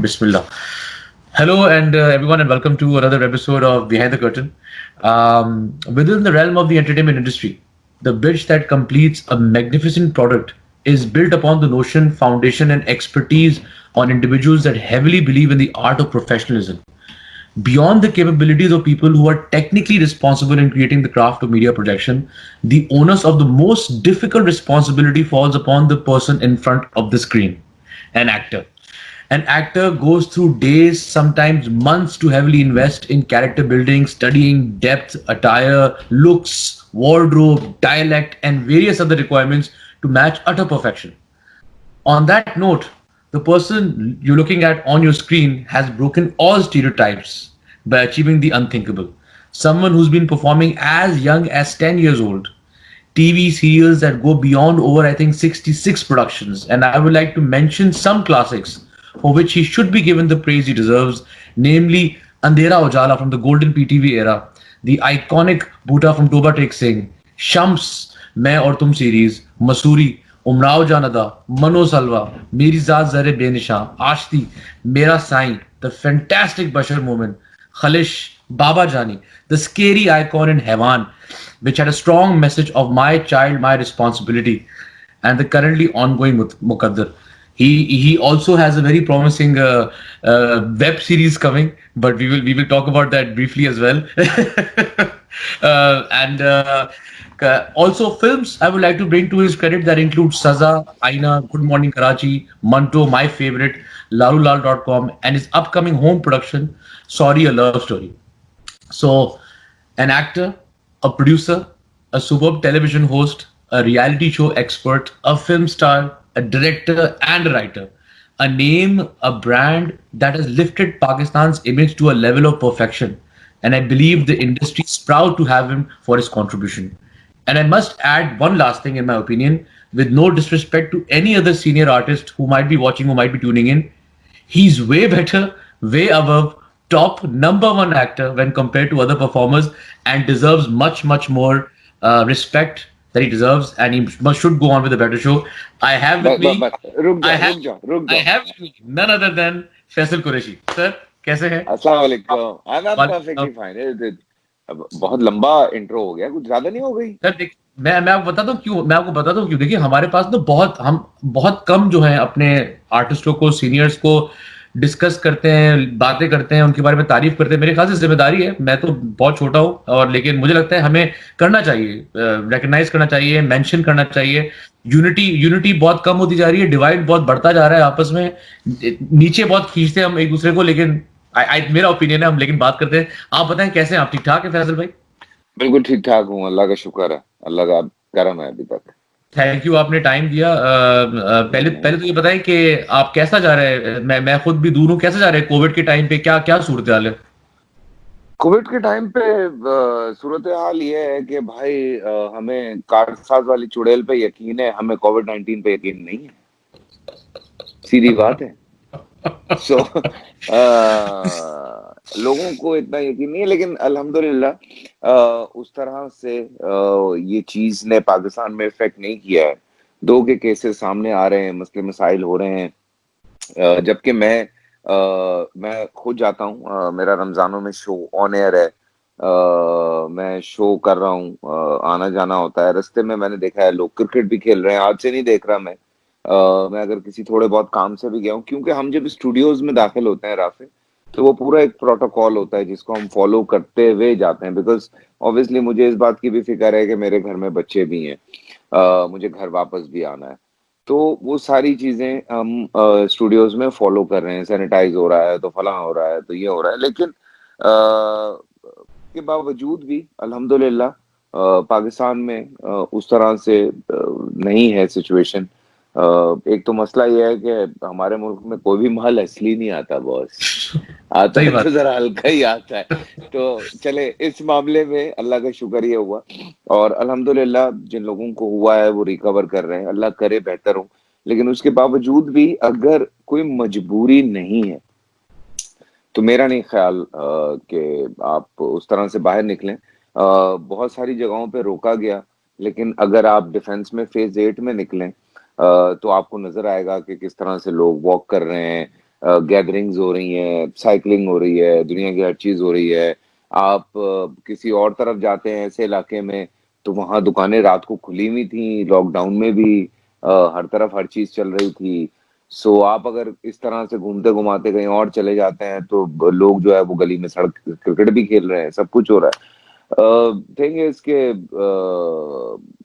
Bismillah. Hello, and everyone, and welcome to another episode of Behind the Curtain. Within the realm of the entertainment industry, the bridge that completes a magnificent product is built upon the notion, foundation, and expertise on individuals that heavily believe in the art of professionalism. Beyond the capabilities of people who are technically responsible in creating the craft of media projection, the onus of the most difficult responsibility falls upon the person in front of the screen, an actor. An actor goes through days, sometimes months, to heavily invest in character building, studying depth, attire, looks, wardrobe, dialect, and various other requirements to match utter perfection. On that note, the person you're looking at on your screen has broken all stereotypes by achieving the unthinkable. Someone who's been performing as young as 10 years old. TV serials that go beyond over, I think, 66 productions. And I would like to mention some classics for which he should be given the praise he deserves, namely Andhera Ujala from the golden PTV era, the iconic Bhuta from Toba Tek Singh, Shams, Main Aur Tum series, Masuri, Umrao Janada, Mano Salwa, Meri Zaat Zare Benishan, Ashti, Mera Sai, the fantastic Bashar moment, Khalish, Baba Jani, the scary icon in Hewan, which had a strong message of my child, my responsibility, and the currently ongoing Muqaddar. He also has a very promising web series coming, but we will talk about that briefly as well. And Also films I would like to bring to his credit that include Saza, Aina, Good Morning Karachi, Manto, my favorite, Lalulal.com, and his upcoming home production, Sorry, a Love Story. So, an actor, a producer, a superb television host, a reality show expert, a film star, a director, and a writer. A name, a brand that has lifted Pakistan's image to a level of perfection. And I believe the industry is proud to have him for his contribution. And I must add one last thing, in my opinion, with no disrespect to any other senior artist who might be watching, who might be tuning in. He's way better, way above top number one actor when compared to other performers and deserves much, much more respect that he deserves. And he should go on with a better show. I have with me, बस रुक I जाओ have, रुक जाओ रुक I जाओ. have with me none other than Faisal Qureshi. Sir, कैसे हैं? अस्सलाम वालेकुम. I'm वालेकुम। perfectly fine. अब बहुत लंबा इंट्रो हो गया, कुछ ज्यादा नहीं हो गई? सर देख, मैं आपको बताता हूँ क्यों, मैं आपको बताता हूँ क्यों। देखिए, हमारे पास ना बहुत कम जो है अपने आर्टिस्टों को, सीनियर्स को डिस्कस करते हैं, बातें करते हैं, उनके बारे में तारीफ करते हैं। मेरे ख्याल से जिम्मेदारी है, मैं तो बहुत छोटा हूँ, और लेकिन मुझे लगता है हमें करना चाहिए, रिकग्नाइज करना चाहिए, मेंशन करना चाहिए। यूनिटी यूनिटी बहुत कम होती जा रही है, डिवाइड बहुत बढ़ता जा रहा है आपस में, नीचे बहुत खींचते हैं हम एक दूसरे को। लेकिन मेरा ओपिनियन है, हम लेकिन बात करते हैं। आप बताएं कैसे हैं आप? ठीक ठाक है फैजल भाई? बिल्कुल ठीक ठाक हूँ, अल्लाह का शुक्र है. अल्लाह का करम है अभी तक. थैंक यू, आपने टाइम दिया। पहले नहीं नहीं. पहले तो ये बताएं कि आप कैसा जा रहे हैं। मैं खुद भी दूर हूँ, कैसा जा रहे हैं कोविड के टाइम पे? क्या क्या सूरत हाल है? कोविड के टाइम पे सूरत हाल ये है कि भाई हमें कारसाज वाली चुड़ैल पे यकीन है, हमें कोविड-19 पे यकीन नहीं है. सीधी बात है. सो लोगों को इतना यकीन नहीं है, लेकिन अल्हम्दुलिल्लाह उस तरह से ये चीज ने पाकिस्तान में इफेक्ट नहीं किया है. दो के केसेस सामने आ रहे हैं, मसले मसाइल हो रहे हैं. जबकि मैं खुद जाता हूँ, मेरा रमजानों में शो ऑन एयर है. मैं शो कर रहा हूँ, आना जाना होता है. रास्ते में मैंने देखा है लोग क्रिकेट भी खेल रहे हैं. आज से नहीं देख रहा मैं. मैं अगर किसी थोड़े बहुत काम से भी गया हूँ, क्योंकि हम जब स्टूडियोज में दाखिल होते हैं राफे, तो वो पूरा एक प्रोटोकॉल होता है जिसको हम फॉलो करते हुए जाते हैं. बिकॉज ऑब्वियसली मुझे इस बात की भी फिक्र है कि मेरे घर में बच्चे भी हैं, मुझे घर वापस भी आना है. तो वो सारी चीजें हम स्टूडियोज में फॉलो कर रहे हैं. सैनिटाइज हो रहा है तो फलां हो रहा है तो ये हो रहा है, लेकिन के बावजूद भी अल्हम्दुलिल्लाह पाकिस्तान में उस तरह से नहीं है सिचुएशन. एक तो मसला ये है कि हमारे मुल्क में कोई भी माल असली नहीं आता बॉस. आता सही है तो बात। जरा हल्का ही आता है. तो चले, इस मामले में अल्लाह का शुक्र ये हुआ, और अल्हम्दुलिल्लाह जिन लोगों को हुआ है वो रिकवर कर रहे हैं. अल्लाह करे बेहतर हो. लेकिन उसके बावजूद भी अगर कोई मजबूरी नहीं है, तो मेरा नहीं ख्याल कि आप उस तरह से बाहर निकलें. बहुत सारी जगहों पे रोका गया, लेकिन अगर आप डिफेंस में फेज 8 में निकलें, तो आपको नजर आएगा कि किस तरह से लोग वॉक कर रहे हैं. गैदरिंग्स हो रही हैं, साइकिलिंग हो रही है, दुनिया की हर चीज हो रही है। आप किसी और तरफ जाते हैं ऐसे इलाके में, तो वहां दुकानें रात को खुली हुई थी, लॉकडाउन में भी हर तरफ हर चीज चल रही थी। सो आप अगर इस तरह से घूमते घुमाते कहीं और चले जाते हैं तो लोग जो है वो गली में सड़क क्रिकेट भी खेल रहे हैं, सब कुछ हो रहा है। थिंग इज के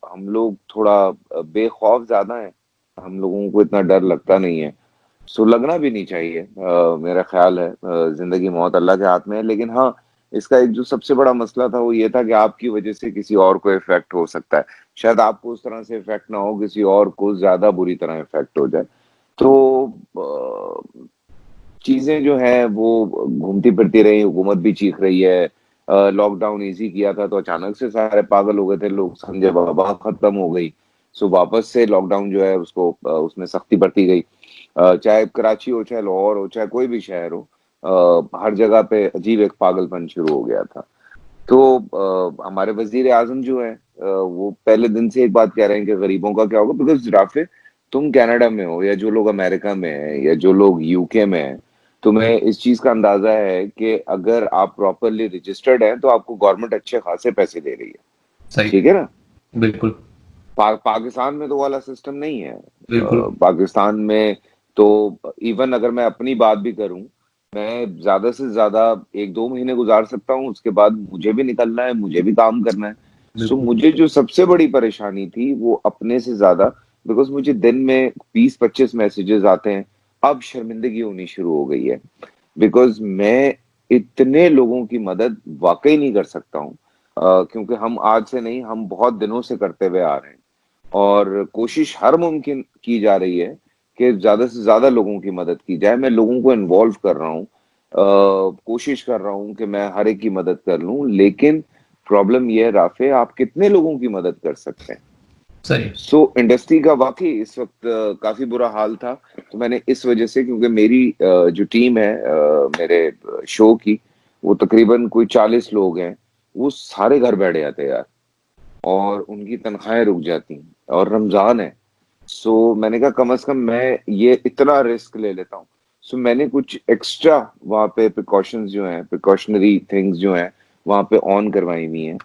हम लोग थोड़ा बेखौफ ज्यादा है, हम लोगों को इतना डर लगता नहीं है। सो लगना भी नहीं चाहिए। मेरा ख्याल है जिंदगी मौत अल्लाह के हाथ में है। लेकिन हाँ, इसका एक जो सबसे बड़ा मसला था वो ये था कि आपकी वजह से किसी और को इफेक्ट हो सकता है। शायद आपको उस तरह से इफेक्ट ना हो, किसी और को ज्यादा बुरी तरह इफेक्ट हो जाए। तो चीजें जो है वो घूमती फिरती रही, हुकूमत भी चीख रही है। लॉकडाउन इजी किया था तो अचानक से सारे पागल हो गए थे लोग, समझे वबा खत्म हो गई। सो वापस से लॉकडाउन जो है उसको उसमें सख्ती बरती गई। चाहे कराची हो, चाहे लाहौर हो, चाहे कोई भी शहर हो, हर जगह पे अजीब एक पागलपन शुरू हो गया था। तो हमारे वजीर आजम जो है वो पहले दिन से एक बात कह रहे हैं कि गरीबों का क्या होगा। बिकॉज राफे, तुम कनाडा में हो या जो लोग अमेरिका में है या जो लोग यूके में है, तुम्हें इस चीज का अंदाजा है कि अगर आप प्रॉपरली रजिस्टर्ड हैं तो आपको गवर्नमेंट अच्छे खासे पैसे दे रही है। सही। ठीक है ना? बिल्कुल। पाकिस्तान में तो वाला सिस्टम नहीं है। बिल्कुल। पाकिस्तान में तो इवन अगर मैं अपनी बात भी करूं, मैं ज्यादा से ज्यादा 1-2 महीने गुजार सकता हूं, उसके बाद मुझे भी निकलना है, मुझे भी काम करना है। सो बिल्कुल। मुझे जो सबसे बड़ी परेशानी थी वो अपने से ज्यादा, बिकॉज मुझे दिन में 20-25 मैसेजेस आते हैं। अब शर्मिंदगी होनी शुरू हो गई है, बिकॉज मैं इतने लोगों की मदद वाकई नहीं कर सकता हूँ। क्योंकि हम आज से नहीं, हम बहुत दिनों से करते हुए आ रहे हैं और कोशिश हर मुमकिन की जा रही है कि ज्यादा से ज्यादा लोगों की मदद की जाए। मैं लोगों को इन्वॉल्व कर रहा हूँ, कोशिश कर रहा हूँ कि मैं हर एक की मदद कर लूं। लेकिन प्रॉब्लम यह है राफे, आप कितने लोगों की मदद कर सकते हैं? सही। सो इंडस्ट्री का वाकई इस वक्त काफी बुरा हाल था। तो मैंने इस वजह से, क्योंकि मेरी जो टीम है मेरे शो की, वो तकरीबन कोई 40 लोग हैं, वो सारे घर बैठ जाते यार, और उनकी तनख्वाहें रुक जाती और रमजान है। सो मैंने कहा कम से कम मैं ये इतना रिस्क ले लेता हूँ। सो मैंने कुछ एक्स्ट्रा वहाँ पे प्रिकॉशंस जो हैं, प्रिकॉशनरी थिंग्स जो हैं वहाँ पे ऑन करवाई हुई हैं।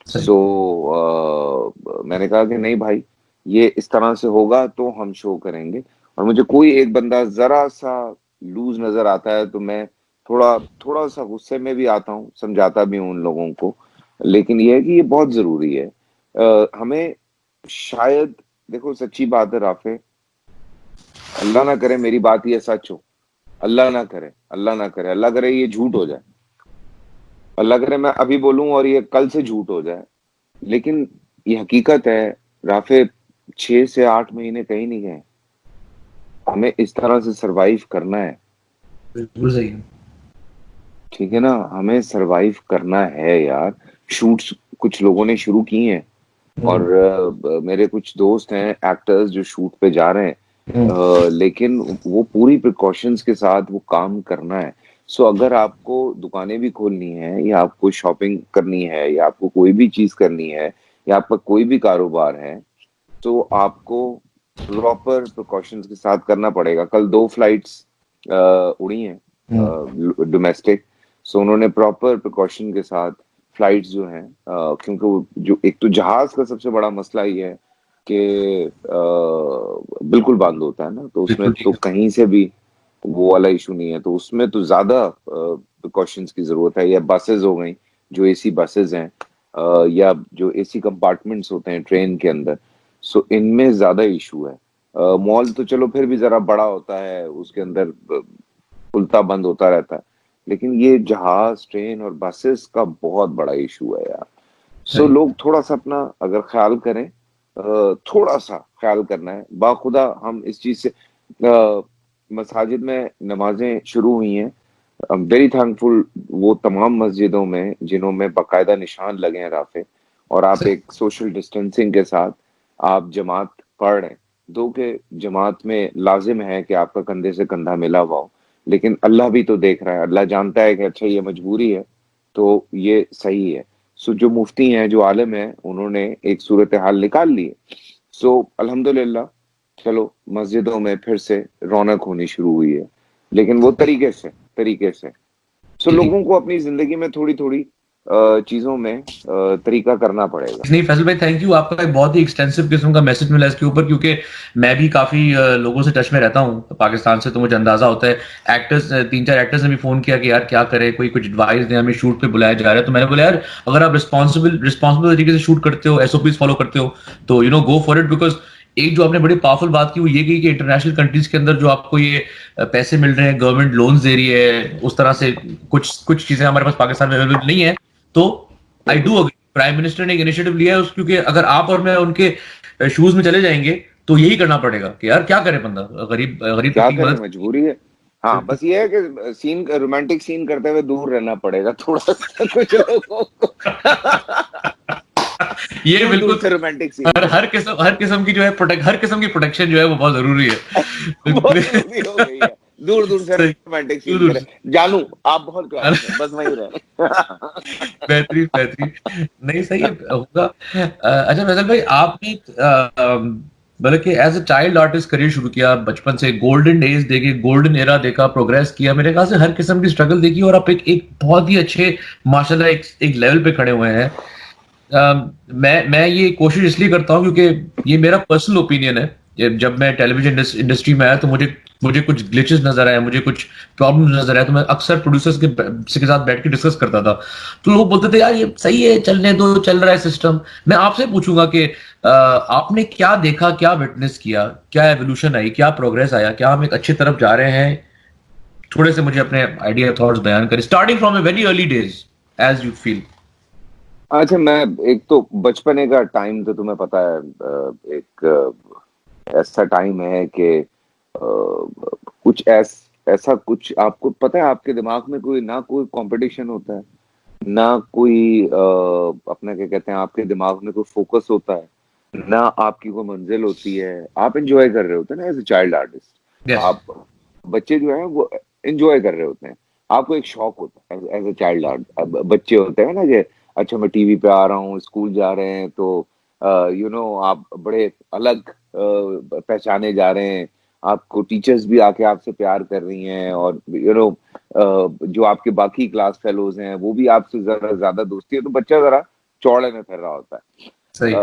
सही। सो मैंने कहा कि नहीं भाई, ये इस तरह से होगा तो हम शो करेंगे। और मुझे कोई एक बंदा जरा सा लूज नजर आता है तो मैं थोड़ा थोड़ा सा गुस्से में भी आता हूँ, समझाता भी हूँ उन लोगों को। लेकिन ये है कि ये बहुत जरूरी है। हमें शायद, देखो सच्ची बात है राफे, अल्लाह ना करे मेरी बात ये सच हो, अल्लाह ना करे, अल्लाह ना करे, अल्लाह करे ये झूठ हो जाए, अल्लाह करे मैं अभी बोलूं और ये कल से झूठ हो जाए। लेकिन ये हकीकत है राफे, 6 से 8 महीने कहीं नहीं गए। हमें इस तरह से सरवाइव करना है। बिल्कुल सही है। ठीक है ना? हमें सरवाइव करना है यार। शूट्स कुछ लोगों ने शुरू की हैं, और हम्म। मेरे कुछ दोस्त हैं एक्टर्स जो शूट पे जा रहे हैं। हम्म। लेकिन वो पूरी प्रिकॉशंस के साथ वो काम करना है। सो अगर आपको दुकानें भी खोलनी है, या आपको शॉपिंग करनी है, या आपको कोई भी चीज करनी है, या आपका कोई भी कारोबार है, तो आपको प्रॉपर प्रिकॉशंस के साथ करना पड़ेगा। कल 2 फ्लाइट्स उड़ी हैं हम्म। डोमेस्टिक। सो उन्होंने प्रॉपर प्रिकॉशन के साथ फ्लाइट्स जो हैं, क्योंकि जो एक तो जहाज का सबसे बड़ा मसला ये है कि बिल्कुल बंद होता है ना, तो उसमें बिल्कुल तो ठीक है। कहीं से भी वो वाला इशू नहीं है। तो उसमें तो ज्यादा प्रिकॉशंस की जरूरत है। या बसेस हो गई, जो एसी बसेस हैं, या जो एसी कंपार्टमेंट्स होते हैं ट्रेन के अंदर, सो इनमें ज्यादा इशू है। मॉल तो चलो फिर भी जरा बड़ा होता है, उसके अंदर खुलता बंद होता रहता है। लेकिन ये जहाज, ट्रेन और बसेस का बहुत बड़ा इशू है यार। सो सही। लोग थोड़ा सा अपना अगर ख्याल करें, थोड़ा सा ख्याल करना है। बाखुदा हम इस चीज से, मसाजिद में नमाजें शुरू हुई हैं। आई एम वेरी थैंकफुल वो तमाम मस्जिदों में जिन्हों में बाकायदा निशान लगे हैं राफे, और आप सही। एक सोशल डिस्टेंसिंग के साथ आप जमात पढ़ रहे हैं। दो के जमात में लाजिम है कि आपका कंधे से कंधा मिला हुआ हो। लेकिन अल्लाह भी तो देख रहा है, अल्लाह जानता है कि अच्छा ये मजबूरी है, तो ये सही है। सो जो मुफ्ती हैं, जो आलिम हैं, उन्होंने एक सूरत हाल निकाल ली है। सो अल्हम्दुलिल्लाह, चलो मस्जिदों में फिर से रौनक होनी शुरू हुई है। लेकिन वो तरीके से। सो जी। लोगों को अपनी जिंदगी में थोड़ी-थोड़ी चीज़ों में तरीका करना पड़ेगा। नहीं फैसल भाई, थैंक यू। आपका एक बहुत ही एक्सटेंसिव किस्म का मैसेज मिला इसके ऊपर, क्योंकि मैं भी काफी लोगों से टच में रहता हूँ पाकिस्तान से, तो मुझे अंदाजा होता है। एक्टर्स, 3-4 एक्टर्स ने भी फोन किया कि यार क्या करे, कोई कुछ एडवाइस दे, हमें शूट पे बुलाया जा रहा है। तो मैंने बोला यार, अगर आप रिस्पॉन्सिबल तरीके से शूट करते हो, एसओपीज फॉलो करते हो, तो गो फॉर इट। बिकॉज एक जो आपने बड़ी पावरफुल बात की वो ये की कि इंटरनेशनल कंट्रीज के अंदर जो आपको ये पैसे मिल रहे हैं, गवर्नमेंट लोन्स दे रही है, उस तरह से कुछ कुछ चीजें हमारे पास पाकिस्तान में अवेलेबल नहीं है। तो आई सही। डू अग्री, प्राइम मिनिस्टर ने एक इनिशिएटिव लिया है क्योंकि अगर आप और मैं उनके शूज में चले जाएंगे तो यही करना पड़ेगा कि यार क्या करे बंदा, गरीब गरीब क्या तबके की करें, मदद। मजबूरी है। हाँ, बस ये है कि रोमांटिक सीन करते हुए दूर रहना पड़ेगा थोड़ा सा कुछ लोगों को। ये दूर-दूर बिल्कुल। से रोमांटिक सीन हर करें। हर किस्म की जो है हर किस्म की प्रोटेक्शन जो है वो बहुत जरूरी है। बहुत बिल्कुल। जरूरी हो गई है। दूर-दूर से सही। रोमांटिक दूर सीन दूर करें। से। जानू, आप बहुत क्लास में, बस वहीं रहें। बेहतरीन बेहतरीन। नहीं सही है, होगा। अच्छा फैसल भाई, आपने मतलब कि as a child artist career शुरू किया बचपन से, गोल्डन डेज देखे, गोल्डन एरा देखा, प्रोग्रेस किया, मेरे ख्याल से हर किस्म की स्ट्रगल देखी, और आप एक बहुत ही अच्छे माशाल्लाह एक लेवल पे खड़े हुए हैं। मैं ये कोशिश इसलिए करता हूँ क्योंकि ये मेरा पर्सनल ओपिनियन है। जब मैं टेलीविजन इंडस्ट्री में आया तो मुझे मुझे कुछ ग्लिचेस नजर आए, मुझे कुछ प्रॉब्लम्स नजर आए, तो मैं अक्सर प्रोड्यूसर्स के साथ बैठ के डिस्कस करता था। तो लोग बोलते थे यार ये सही है, चलने दो, चल रहा है सिस्टम। मैं आपसे पूछूंगा कि आपने क्या देखा, क्या विटनेस किया, क्या एवोल्यूशन आई, क्या प्रोग्रेस आया, क्या हम एक अच्छी तरफ जा रहे हैं? थोड़े से मुझे अपने आइडिया थॉट्स बयान करें, starting from a very early days as you feel. अच्छा, मैं एक तो बचपने का टाइम तो तुम्हें पता है, एक ऐसा टाइम है कि कुछ ऐसा कुछ आपको पता है, आपके दिमाग में कोई ना कोई कंपटीशन होता है, ना कोई अपना क्या कहते हैं, आपके दिमाग में कोई फोकस होता है, ना आपकी कोई मंजिल होती है। आप एंजॉय कर रहे होते हैं ना as a child artist. Yes. आप बच्चे जो है वो एंजॉय कर रहे होते हैं। आपको एक शौक होता है एज ए चाइल्ड आर्ट। बच्चे होते हैं ना कि अच्छा मैं टीवी पे आ रहा हूँ, स्कूल जा रहे हैं, तो आप बड़े अलग पहचाने जा रहे हैं। आपको टीचर्स भी आके आपसे प्यार कर रही हैं, और जो आपके बाकी क्लास फेलोज हैं वो भी आपसे जरा ज्यादा दोस्ती है, तो बच्चा जरा चौड़े में फिर रहा होता है। सही।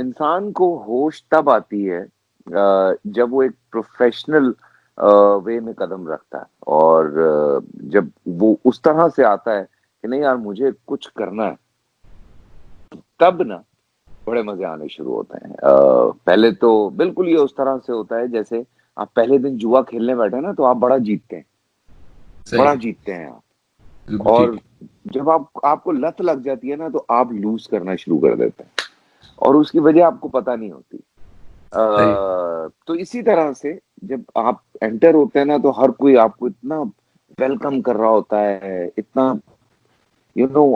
इंसान को होश तब आती है जब वो एक प्रोफेशनल वे में कदम रखता है, और जब वो उस तरह से आता है कि नहीं यार मुझे कुछ करना है, तब ना बड़े मजे आने शुरू होते हैं। पहले तो बिल्कुल ये उस तरह से होता है जैसे आप पहले दिन जुआ खेलने बैठे ना, तो आप सही। बड़ा जीतते हैं आप। बिल्कुल और ठीक। जब आपको लत लग जाती है ना, तो आप लूज करना शुरू कर देते हैं, और उसकी वजह आपको पता नहीं होती। सही। तो इसी तरह से जब आप एंटर होते हैं ना, तो हर कोई आपको इतना वेलकम कर रहा होता है, इतना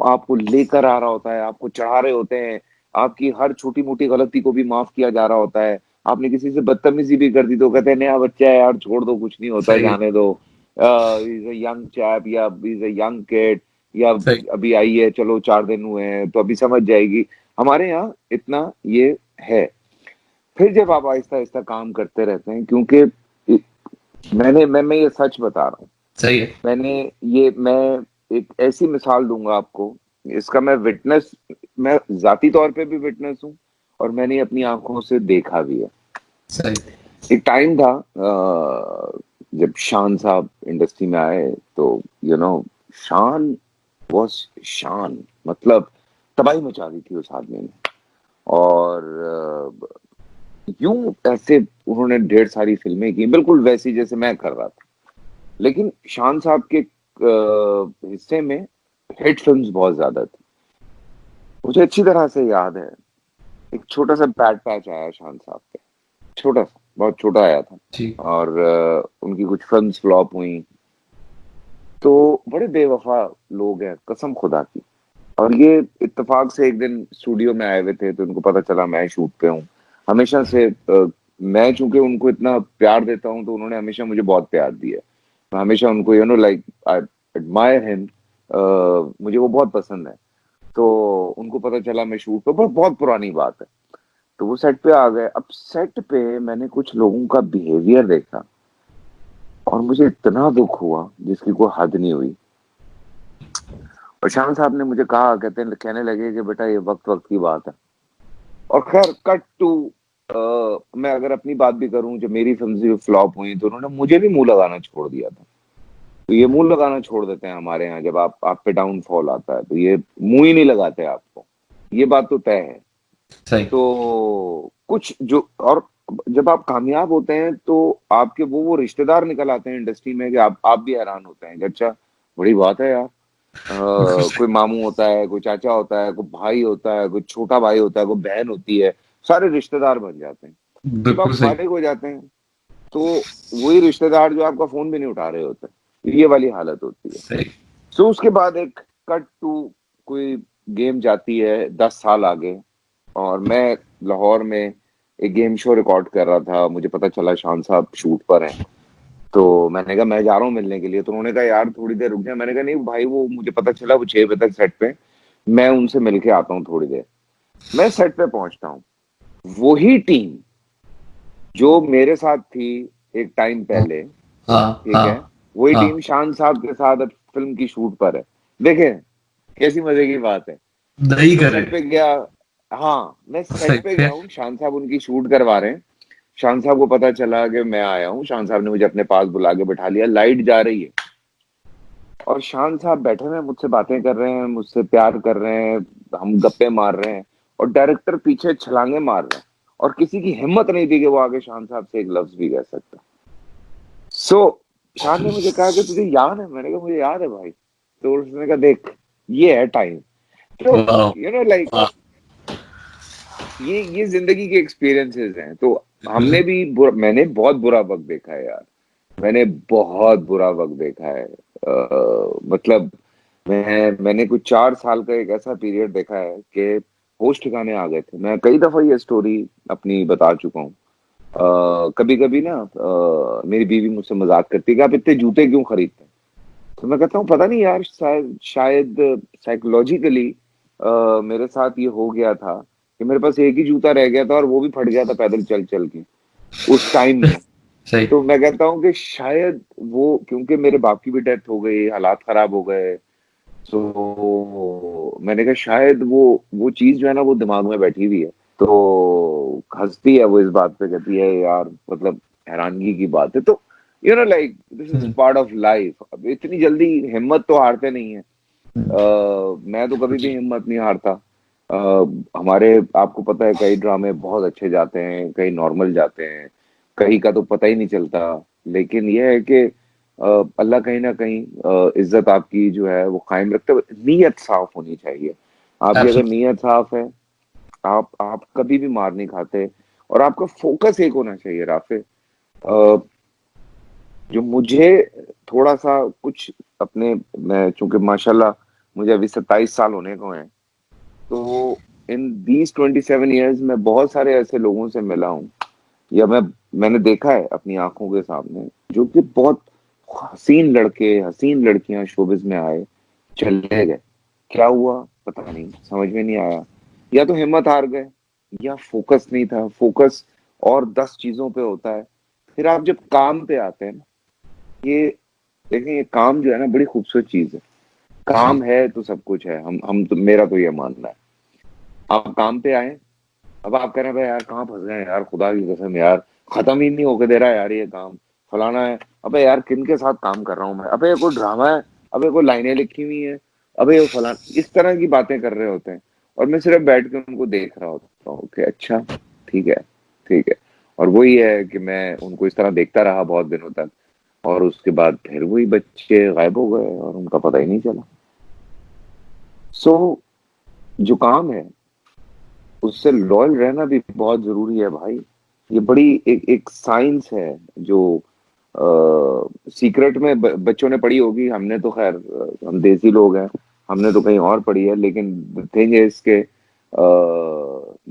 आपको लेकर आ रहा होता है, आपको चढ़ा रहे होते हैं, आपकी हर छोटी मोटी गलती को भी माफ किया जा रहा होता है। आपने किसी से बदतमीजी भी कर दी तो कहते हैं नया बच्चा है यार, छोड़ दो, कुछ नहीं होता, सही। जाने दो, इज अ यंग चैप, या इज अ यंग किड, या सही। अभी आई है, चलो 4 दिन हुए हैं तो अभी समझ जाएगी। हमारे यहाँ इतना ये है। फिर जब आप आहिस्ता आहिस्ता काम करते रहते हैं, क्योंकि मैं ये सच बता रहा हूँ। सही है। मैंने मैं एक ऐसी मिसाल दूंगा आपको, इसका मैं जाती तौर पे भी विटनेस हूँ, और मैंने अपनी आंखों से देखा भी है। सही। एक टाइम था जब शान साहब इंडस्ट्री में आए, तो शान वॉज शान, मतलब तबाही मचा दी थी उस आदमी ने। और यूं ऐसे उन्होंने ढेर सारी फिल्में की, बिल्कुल वैसी जैसे मैं कर रहा था। लेकिन शान साहब के हिस्से में हिट फिल्म्स बहुत ज्यादा थी। मुझे अच्छी तरह से याद है, एक छोटा सा बैड पैच आया शान साहब पे, छोटा सा, बहुत छोटा आया था, ठीक। और उनकी कुछ फिल्म्स फ्लॉप हुई। तो बड़े बेवफा लोग हैं कसम खुदा की। और ये इत्तेफाक से एक दिन स्टूडियो में आए हुए थे, तो उनको पता चला मैं शूट पे हूँ। हमेशा से मैं चूंकि उनको इतना प्यार देता हूँ, तो उन्होंने हमेशा मुझे बहुत प्यार दिया। मैं हमेशा उनको लाइक आई एडमायर हिम, मुझे वो बहुत पसंद है। तो उनको पता चला मैं शूट पे, बहुत बहुत पुरानी बात है। तो वो सेट पे आ गए। अब सेट पे मैंने कुछ लोगों का बिहेवियर देखा, और मुझे इतना दुख हुआ जिसकी कोई हद नहीं हुई। और शान साहब ने मुझे कहा, कहने लगे कि बेटा ये वक्त वक्त की बात है। और खैर कट टू, मैं अगर अपनी बात भी करूं, जब मेरी फिल्म जो फ्लॉप हुई तो उन्होंने मुझे भी मुंह लगाना छोड़ दिया था। तो ये मुंह लगाना छोड़ देते हैं हमारे यहाँ, जब आप पे डाउनफॉल आता है तो ये मुंह ही नहीं लगाते आपको, ये बात तो तय है। सही। तो कुछ जो, और जब आप कामयाब होते हैं तो आपके वो रिश्तेदार निकल आते हैं इंडस्ट्री में कि आप भी हैरान होते हैं कि अच्छा, बड़ी बात है यार। कोई मामू होता है, कोई चाचा होता है, कोई भाई होता है, कोई छोटा भाई होता है, कोई बहन होती है, सारे रिश्तेदार बन जाते हैं। जब बिल्कुल आप सही। फारिग हो जाते हैं तो वही रिश्तेदार जो आपका फोन भी नहीं उठा रहे होते, ये वाली हालत होती है। सही। सो उसके बाद एक कट टू, कोई गेम जाती है 10 साल आगे, और मैं लाहौर में एक गेम शो रिकॉर्ड कर रहा था। मुझे पता चला शान साहब शूट पर हैं, तो मैंने कहा मैं जा रहा हूँ मिलने के लिए। तो उन्होंने कहा यार थोड़ी देर रुक जा। मैंने कहा नहीं भाई, वो मुझे पता चला वो 6 बजे तक सेट पे, मैं उनसे मिलके आता हूँ थोड़ी देर। मैं सेट पे पहुंचता हूँ, वही टीम जो मेरे साथ थी एक टाइम हाँ पहले, हाँ ठीक है, हाँ वही हाँ। टीम शान साहब के साथ अब फिल्म की शूट पर है। देखें कैसी मजे की बात है। नहीं मैं करे। सेट पे गया, हाँ मैं सेट सही पे है। गया हूँ, शान साहब उनकी शूट करवा रहे हैं। शान साहब को पता चला कि मैं आया हूँ, शान साहब ने मुझे अपने पास बुला के बैठा लिया, लाइट जा रही है और शान साहब बैठे हुए हैं, मुझसे बातें कर रहे हैं, मुझसे प्यार कर रहे हैं, हम गप्पे मार रहे हैं, और डायरेक्टर पीछे छलांगे मार रहे हैं, और किसी की हिम्मत नहीं थी कि वो आगे शान साहब से एक लफ्ज भी कह सकता। सो शान ने मुझे कहा कि तुझे याद है? मैंने कहा मुझे याद है भाई। तो उसने कहा देख, ये है टाइम। तो वाह। लाइक, वाह। ये जिंदगी के एक्सपीरियंसेस हैं। तो हमने भी मैंने बहुत बुरा वक्त देखा है यार, मैंने बहुत बुरा वक्त देखा है। मतलब मैंने कुछ 4 साल का एक ऐसा पीरियड देखा है कि होश ठिकाने आ गए थे। मैं कई दफा ये स्टोरी अपनी बता चुका हूँ। कभी कभी ना मेरी बीवी मुझसे मजाक करती है कि आप इतने जूते क्यों खरीदते हैं। तो मैं कहता हूँ पता नहीं यार, शायद शायद साइकोलॉजिकली मेरे साथ ये हो गया था कि मेरे पास एक ही जूता रह गया था, और वो भी फट गया था पैदल चल चल के उस टाइम में। सही। तो मैं कहता हूँ कि शायद वो, क्योंकि मेरे बाप की भी डेथ हो गई, हालात खराब हो गए, तो मैंने कहा शायद वो चीज जो है ना वो दिमाग में बैठी हुई है। तो हंसती है वो इस बात पे, कहती है यार मतलब हैरानगी की बात है। तो like this is hmm, part of life. अब इतनी जल्दी हिम्मत तो हारते नहीं है। मैं तो कभी भी जी। हिम्मत नहीं हारता। हमारे, आपको पता है, कई ड्रामे बहुत अच्छे जाते हैं, कई नॉर्मल जाते हैं, कहीं का तो पता ही नहीं चलता। लेकिन यह है कि अल्लाह कहीं ना कहीं इज्जत आपकी जो है वो कायम रखते हुए, नीयत साफ होनी चाहिए। आपकी अगर एब्सोल्युटली। नीयत साफ है, आप कभी भी मार नहीं खाते। और आपका फोकस एक होना चाहिए राफे। जो मुझे थोड़ा सा कुछ अपने, मैं चूंकि माशाल्लाह मुझे अभी 27 साल होने को हैं, तो इन दीज 27 ईयर्स में बहुत सारे ऐसे लोगों से मिला हूँ, या मैंने देखा है अपनी आंखों के सामने, जो कि बहुत हसीन लड़के, हसीन लड़कियां शोबिस में आए, चले गए। क्या हुआ पता नहीं, समझ में नहीं आया। या तो हिम्मत हार गए, या फोकस नहीं था। फोकस और 10 चीजों पे होता है। फिर आप जब काम पे आते हैं ना, ये देखें, ये काम जो है ना बड़ी खूबसूरत चीज है। सही। काम है तो सब कुछ है। हम तो, मेरा तो ये मानना है। आप काम पे आए, अब आप कह रहे हैं भाई यार कहाँ फंस गए यार, खुदा की कसम यार, खत्म ही नहीं होके दे रहा यार ये काम, फलाना है। अबे यार किन के साथ काम कर रहा हूँ मैं? अबे ये कोई ड्रामा है? अबे कोई लाइनें लिखी हुई है? अबे ये फलाना, इस तरह की बातें कर रहे होते हैं। और मैं सिर्फ बैठ के उनको देख रहा होता हूँ कि अच्छा, ठीक है, ठीक है। और वही है कि मैं उनको इस तरह देखता रहा बहुत दिनों तक, और उसके बाद फिर वही बच्चे गायब हो गए और उनका पता ही नहीं चला। सो जो काम है उससे लॉयल रहना भी बहुत जरूरी है भाई। ये बड़ी एक साइंस है जो सीक्रेट में बच्चों ने पढ़ी होगी। हमने तो खैर, हम देसी लोग हैं, हमने तो कहीं और पढ़ी है। लेकिन थिंग है इसके,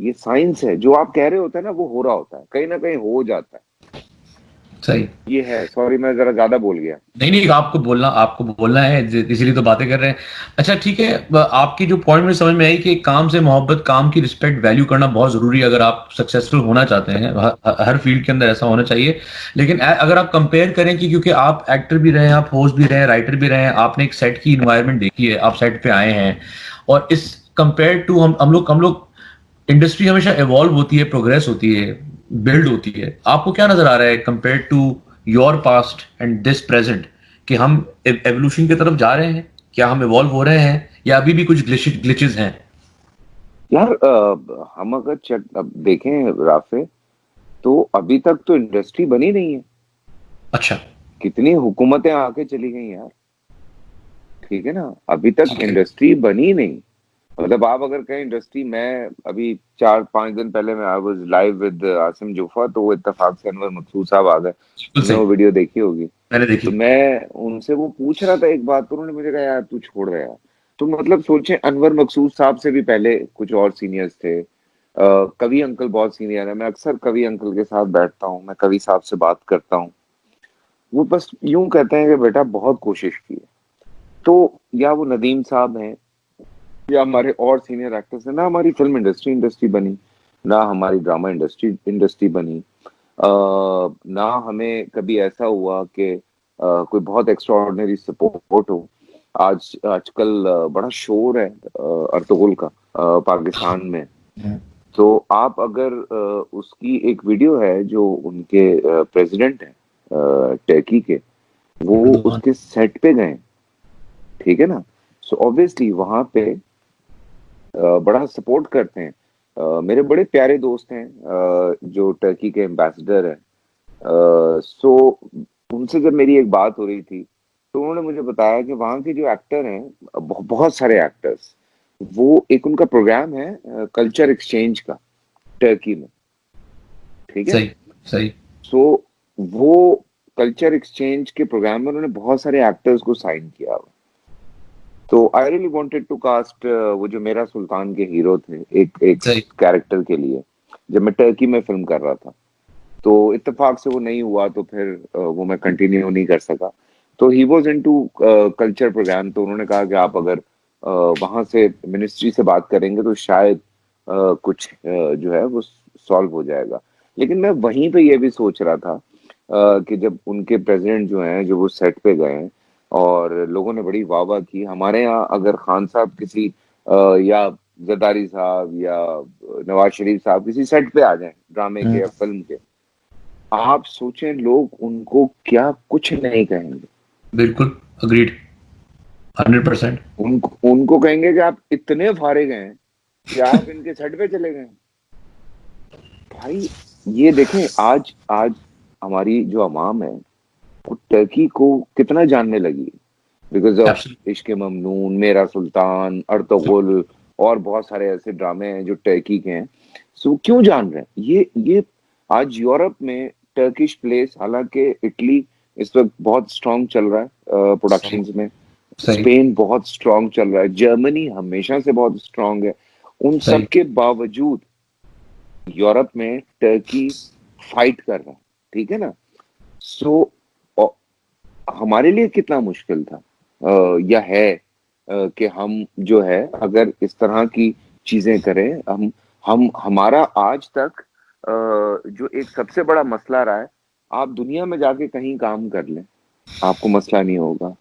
ये साइंस है। जो आप कह रहे होते हैं ना वो हो रहा होता है, कहीं ना कहीं हो जाता है। सही। ये है। सॉरी मैं जरा ज्यादा बोल गया। नहीं नहीं, आपको बोलना है, इसीलिए तो बातें कर रहे हैं। अच्छा ठीक है, आपकी जो पॉइंट मुझे समझ में आई कि काम से मोहब्बत, काम की रिस्पेक्ट, वैल्यू करना बहुत जरूरी है अगर आप सक्सेसफुल होना चाहते हैं। हर फील्ड के अंदर ऐसा होना चाहिए। लेकिन अगर आप कंपेयर करें कि क्योंकि आप एक्टर भी रहे हैं, आप होस्ट भी रहे हैं, राइटर भी रहे हैं, आपने एक सेट की इन्वायरमेंट देखी है, आप सेट पे आए हैं, और इस कंपेयर टू हम लोग इंडस्ट्री हमेशा इवॉल्व होती है, प्रोग्रेस होती है, बिल्ड होती है। आपको क्या नजर आ रहा है compare to your past and this present, कि हम एवोल्यूशन की तरफ जा रहे हैं? क्या हम इवॉल्व हो रहे हैं, या अभी भी कुछ ग्लिचेस हैं? यार हम अगर चेक अब देखें राफे, तो अभी तक तो इंडस्ट्री बनी नहीं है। अच्छा। कितनी हुकूमतें आके चली गई यार। ठीक है ना, अभी तक ठीक है। इंडस्ट्री बनी नहीं। मतलब आप अगर कहें इंडस्ट्री, मैं अभी 4-5 दिन पहले मैं I was live with Asim Jofa, तो वो इत्तेफाक से अनवर मकसूद साहब आ गए। बिल्कुल तुमने सही। वो वीडियो देखी होगी। मैंने देखी। तो मैं उनसे वो पूछ रहा था एक बात, तो उन्होंने मुझे कहा यार तू छोड़ दे यार। तो मतलब सोचे, अनवर मकसूद साहब से भी पहले कुछ और सीनियर्स थे। कवि अंकल बहुत सीनियर है, मैं अक्सर कवि अंकल के साथ बैठता हूँ, मैं कवि साहब से बात करता हूँ। वो बस यूं कहते हैं कि बेटा बहुत कोशिश की है। तो या वो नदीम साहब हैं, या हमारे और सीनियर एक्टर्स हैं, ना हमारी फिल्म इंडस्ट्री इंडस्ट्री बनी, ना हमारी ड्रामा इंडस्ट्री इंडस्ट्री बनी। ना हमें कभी ऐसा हुआ कि कोई बहुत एक्स्ट्राऑर्डिनरी सपोर्ट हो। आजकल बड़ा शोर है अर्तुगरुल का हाँ। पाकिस्तान में। हम्म। तो आप अगर उसकी एक वीडियो है जो उनके प्रेसिडेंट हैं टर्की के, वो एर्दोगान। उसके सेट पे गए। ठीक है ना। सो ऑब्वियसली वहां पे बड़ा सपोर्ट करते हैं। मेरे बड़े प्यारे दोस्त हैं जो टर्की के एम्बेसडर हैं। सो उनसे जब मेरी एक बात हो रही थी, तो उन्होंने मुझे बताया कि वहाँ के जो एक्टर हैं, बहुत सारे एक्टर्स, वो एक उनका प्रोग्राम है कल्चर एक्सचेंज का, टर्की में। ठीक है। सही। सही। सो वो कल्चर एक्सचेंज के प्रोग्राम में उन्होंने बहुत सारे एक्टर्स को साइन किया हुआ। तो I really wanted to cast वो जो मेरा सुल्तान के हीरो थे, एक एक सही। कैरेक्टर के लिए, जब मैं टर्की में फिल्म कर रहा था। तो इत्तेफाक से वो नहीं हुआ, तो फिर वो मैं कंटिन्यू नहीं कर सका। तो he was into culture programme, तो उन्होंने कहा कि आप अगर वहां से मिनिस्ट्री से बात करेंगे तो शायद कुछ जो है वो सॉल्व हो जाएगा। लेकिन मैं वहीं पे ये भी सोच रहा था कि जब उनके प्रेसिडेंट जो हैं, जो वो सेट पे गए हैं और लोगों ने बड़ी वाह वाह की, हमारे यहाँ अगर खान साहब किसी या जरदारी साहब या नवाज शरीफ साहब किसी सेट पे आ जाएं ड्रामे के हम्म। या फिल्म के, आप सोचें लोग उनको क्या कुछ नहीं कहेंगे। बिल्कुल। अग्रीड। 100%। उनको उनको कहेंगे कि आप इतने फारिग हैं कि आप इनके सेट पे चले गए। भाई ये देखें, आज आज हमारी जो अवाम है वो टर्की को कितना जानने लगी, बिकॉज ऑफ एब्सोल्युटली। इश्क ममनून, मेरा सुल्तान, अर्तुगरुल, और बहुत सारे ऐसे ड्रामे हैं जो टर्की के हैं। सो क्यों जान रहे हैं ये आज यूरोप में टर्किश प्लेस, हालांकि इटली इस वक्त बहुत स्ट्रांग चल रहा है सही। प्रोडक्शंस में, सही। स्पेन बहुत स्ट्रांग चल रहा है, जर्मनी हमेशा से बहुत स्ट्रांग है। उन सब सही। के बावजूद यूरोप में टर्की फाइट कर रहा है। ठीक है ना। सो हमारे लिए कितना मुश्किल था या है कि हम जो है अगर इस तरह की चीजें करें। हम हमारा आज तक जो एक सबसे बड़ा मसला रहा है, आप दुनिया में जाके कहीं काम कर लें, आपको मसला नहीं होगा।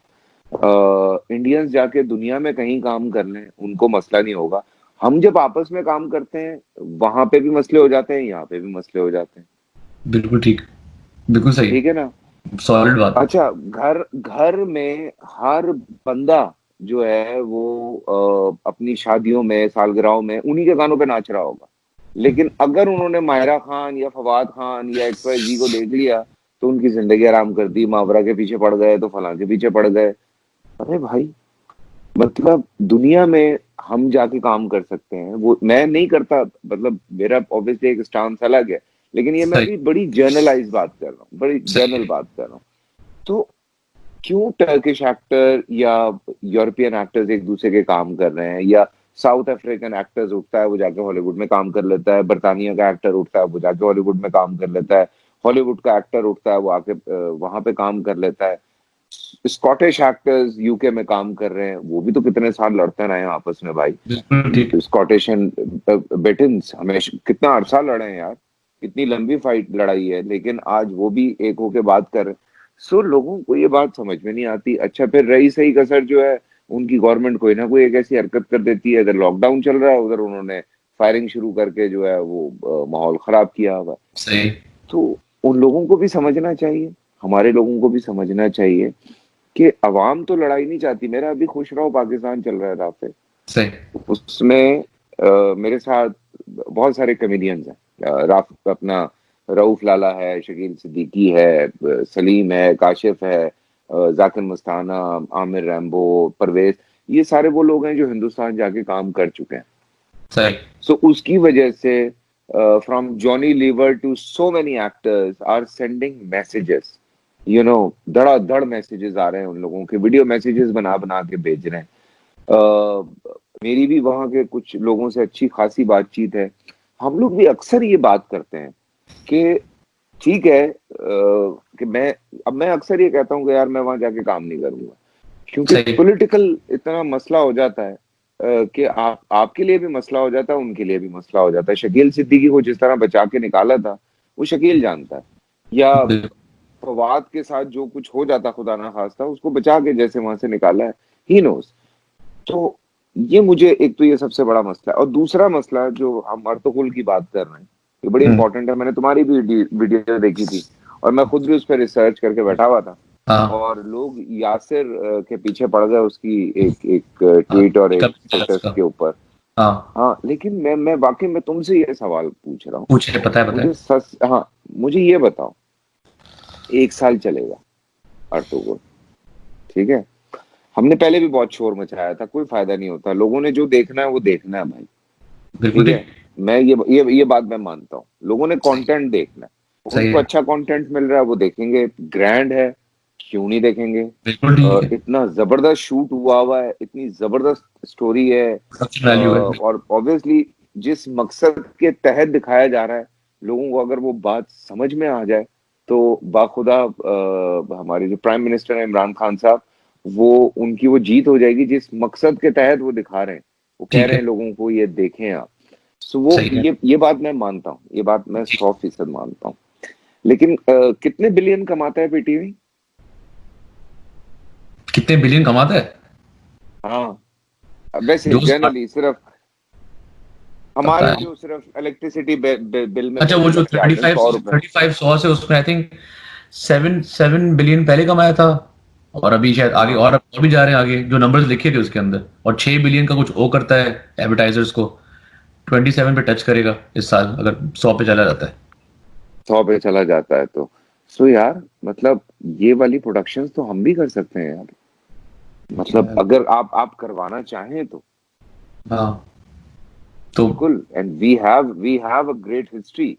इंडियंस जाके दुनिया में कहीं काम कर लें, उनको मसला नहीं होगा। हम जब आपस में काम करते हैं, वहां पे भी मसले हो जाते हैं, यहाँ पे भी मसले हो जाते हैं। बिल्कुल ठीक। बिल्कुल सही। ठीक है ना। सॉलिड बात। अच्छा, घर घर में हर बंदा जो है वो अपनी शादियों में, सालगिरहों में उन्हीं के गानों पे नाच रहा होगा। लेकिन अगर उन्होंने मायरा खान या फवाद खान या XYZ को देख लिया, तो उनकी जिंदगी आराम कर दी, मावरा के पीछे पड़ गए तो फलां के पीछे पड़ गए। अरे भाई, मतलब दुनिया में हम जाके काम कर सकते हैं, वो मैं नहीं करता। मतलब मेरा ऑब्वियसली एक स्टांस अलग है, लेकिन ये मैं सही। अभी बड़ी जर्नलाइज बात कर रहा हूँ, बड़ी सही जनरल है। बात कर रहा हूँ। तो क्यों टर्किश एक्टर या यूरोपियन एक्टर्स एक दूसरे के काम कर रहे हैं, या साउथ अफ्रीकन एक्टर्स उठता है वो जाके हॉलीवुड में काम कर लेता है, बर्तानिया का एक्टर उठता है वो जाके हॉलीवुड में काम कर लेता है, हॉलीवुड का एक्टर उठता है, वो आके वहां पे काम कर लेता है। स्कॉटिश एक्टर्स यूके में काम कर रहे हैं, वो भी तो कितने साल लड़ते रहे हैं आपस में भाई। बिल्कुल ठीक। स्कॉटिश एंड ब्रिटेन्स हमेशा कितना अरसा लड़े हैं यार, कितनी लंबी फाइट लड़ाई है, लेकिन आज वो भी एक होके बात कर रहे हैं। सो लोगों को ये बात समझ में नहीं आती। अच्छा, फिर रही सही कसर जो है, उनकी गवर्नमेंट कोई ना कोई एक ऐसी हरकत कर देती है, इधर लॉकडाउन चल रहा है, उधर उन्होंने फायरिंग शुरू करके जो है वो माहौल खराब किया हुआ है। सही। तो उन लोगों को भी समझना चाहिए, हमारे लोगों को भी समझना चाहिए कि अवाम तो लड़ाई नहीं चाहती। मेरा अभी खुश रहो पाकिस्तान चल रहा है राफे, सही। उसमें मेरे साथ बहुत सारे कॉमेडियंस हैं। राफ अपना रऊफ लाला है, शकील सिद्दीकी है, सलीम है, काशिफ है, जाकिर मस्ताना, आमिर रैम्बो, परवेज, ये सारे वो लोग हैं जो हिंदुस्तान जाके काम कर चुके हैं। सही। सो उसकी वजह से from Johnny Lever to so many actors are sending messages, you know, धड़ाधड़ मैसेजेस आ रहे हैं उन लोगों के, वीडियो मैसेजेस बना बना के भेज रहे हैं। मेरी भी वहां के कुछ लोगों से अच्छी खासी बातचीत है। हम लोग भी अक्सर ये बात करते हैं कि ठीक है, कि मैं अक्सर ये कहता हूँ कि यार मैं वहां जाके काम नहीं करूंगा, क्योंकि सही। पॉलिटिकल इतना मसला हो जाता है कि आपके लिए भी मसला हो जाता है, उनके लिए भी मसला हो जाता है। शकील सिद्दीकी को जिस तरह बचा के निकाला था, वो शकील जानता है, या बिल्कुल। फवाद के साथ जो कुछ हो जाता खुदा ना खास्ता, उसको बचा के जैसे वहां से निकाला है, ही नोस। तो ये मुझे, एक तो ये सबसे बड़ा मसला है, और दूसरा मसला जो हम अर्तुगरुल की बात कर रहे हैं, ये बड़ी हम्म। इंपॉर्टेंट है। मैंने तुम्हारी भी वीडियो देखी थी, और मैं खुद भी उस पर रिसर्च करके बैठा हुआ था, हाँ। और लोग यासिर के पीछे पड़ गए उसकी एक हाँ, ट्वीट और एक कब प्रोटेस्ट उसका। के ऊपर। हाँ। हाँ, लेकिन मैं वाकई में तुमसे ये सवाल पूछ रहा हूँ, पूछे, पता है, पता मुझे है। सच, हाँ, मुझे ये बताओ, 1 साल चलेगा अर्तुगरुल, ठीक है, हमने पहले भी बहुत शोर मचाया था, कोई फायदा नहीं होता, लोगों ने जो देखना है वो देखना है भाई, बिल्कुल ठीक ठीक। है। मैं ये बात मैं मानता हूँ, लोगों ने सही। कंटेंट देखना है, सही उनको है। अच्छा कंटेंट मिल रहा है वो देखेंगे, ग्रैंड है, क्यों नहीं देखेंगे। बिल्कुल ठीक है। इतना जबरदस्त शूट हुआ हुआ है, इतनी जबरदस्त स्टोरी है, प्रोडक्शन वैल्यू है। और ऑब्वियसली जिस मकसद के तहत दिखाया जा रहा है, लोगों को अगर वो बात समझ में आ जाए, तो बाखुदा हमारे जो प्राइम मिनिस्टर है इमरान खान साहब, वो उनकी वो जीत हो जाएगी, जिस मकसद के तहत वो दिखा रहे हैं, वो कह ठीक रहे है। हैं लोगों को ये देखें आप। सो वो सही है। ये बात मैं मानता हूँ, ये बात मैं जी। 100% मानता हूँ। लेकिन कितने बिलियन कमाता है पीटीवी? कितने बिलियन कमाता है? हाँ, वैसे जो स्टार्ट। जनरली सिर्फ पता हमारे है। जो सिर्फ इलेक्ट्रिसिटी बिल में अच्छा, वो मुझे जो लगता है आई थर्टी थिंक फाइव 100 रुपए। 3500 से उसमें आई थिंक 7 बिलियन पहले कमाया था। और अभी शायद आगे हाँ, और भी जा रहे हैं आगे, जो नंबर्स लिखे थे उसके अंदर। और 6 बिलियन का कुछ वो करता है एडवर्टाइजर्स को। 27 पे टच करेगा इस साल, अगर 100 पे चला जाता है। 100 पे चला जाता है तो। सो यार, मतलब ये वाली प्रोडक्शंस तो हम भी कर सकते हैं यार, मतलब अगर आप करवाना चाहें तो हाँ। तो बिल्कुल। And we have a great history,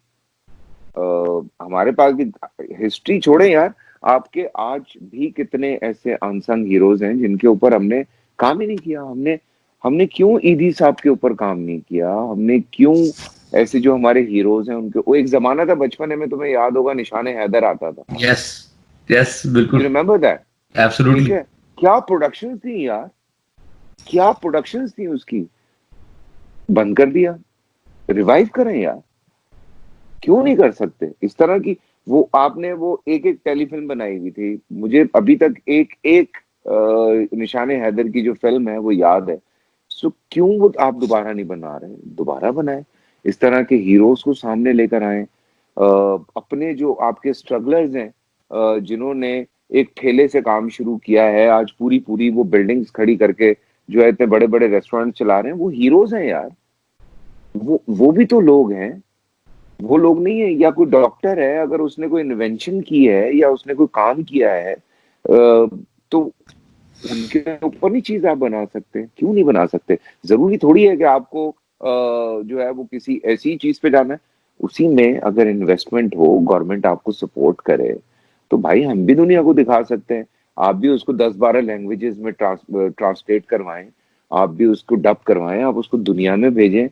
हमारे पास भी हिस्ट्री छोड़े यार, आपके आज भी कितने ऐसे अनसंग हीरोज हैं जिनके ऊपर हमने काम ही नहीं किया। हमने हमने क्यों ईदी साहब के ऊपर काम नहीं किया, हमने क्यों ऐसे जो हमारे हीरोज हैं उनके, वो एक जमाना था बचपन में, तुम्हें याद होगा, निशाने हैदर आता था, यस। यस, यू बिल्कुल। Remember that? ठीक एब्सोल्युटली। है, क्या प्रोडक्शंस थी यार, क्या प्रोडक्शंस थी उसकी। बंद कर दिया, रिवाइव करें यार, क्यों नहीं कर सकते इस तरह की। वो आपने वो एक एक टेलीफिल्म बनाई हुई थी, मुझे अभी तक एक एक निशाने हैदर की जो फिल्म है वो याद है। सो क्यों वो आप दोबारा नहीं बना रहे, दोबारा बनाए, इस तरह के हीरोज को सामने लेकर आए। अपने जो आपके स्ट्रगलर्स हैं, जिन्होंने एक ठेले से काम शुरू किया है, आज पूरी पूरी वो बिल्डिंग्स खड़ी करके जो है इतने बड़े बड़े रेस्टोरेंट चला रहे हैं, वो हीरोज हैं यार, वो भी तो लोग हैं, वो लोग नहीं है। या कोई डॉक्टर है, अगर उसने कोई इन्वेंशन की है या उसने कोई काम किया है, तो उनके ऊपर नहीं चीज आप बना सकते, क्यों नहीं बना सकते। जरूरी थोड़ी है कि आपको जो है वो किसी ऐसी चीज पे जाना है। उसी में अगर इन्वेस्टमेंट हो, गवर्नमेंट आपको सपोर्ट करे, तो भाई हम भी दुनिया को दिखा सकते हैं। आप भी उसको 10-12 लैंग्वेजेस में ट्रांसलेट करवाएं, आप भी उसको डब करवाएं, आप उसको दुनिया में भेजें।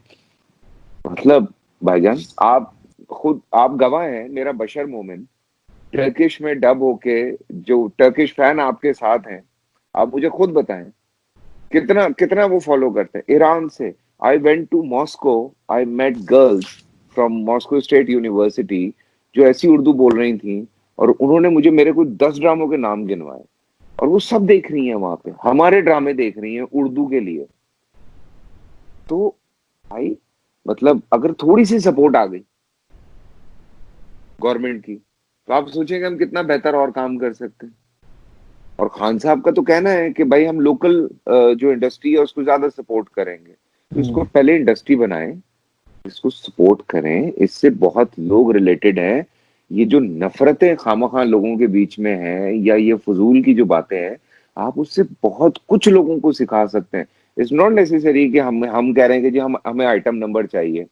मतलब भाईजान, आप खुद आप गवाह हैं, मेरा बशर मोमिन टर्किश में डब होके, जो टर्किश फैन आपके साथ हैं, आप मुझे खुद बताएं कितना कितना वो फॉलो करते हैं ईरान से। I went to Moscow, I met girls from Moscow State University जो ऐसी उर्दू बोल रही थी, और उन्होंने मुझे मेरे को 10 ड्रामों के नाम गिनवाए, और वो सब देख रही हैं वहां पे, हमारे ड्रामे देख रही हैं उर्दू के लिए। तो भाई मतलब अगर थोड़ी सी सपोर्ट आ गई गवर्नमेंट की, तो आप सोचेंगे हम कितना बेहतर और काम कर सकते हैं। और खान साहब का तो कहना है कि भाई हम लोकल जो इंडस्ट्री है उसको ज्यादा सपोर्ट करेंगे, तो इसको पहले इंडस्ट्री बनाएं, इसको सपोर्ट करें, इससे बहुत लोग रिलेटेड हैं। ये जो नफरतें खामखा लोगों के बीच में हैं, या ये फजूल की जो बातें हैं, आप उससे बहुत कुछ लोगों को सिखा सकते हैं। इट्स नॉट नेसेसरी कि हम कह रहे हैं कि जी हमें आइटम नंबर चाहिए,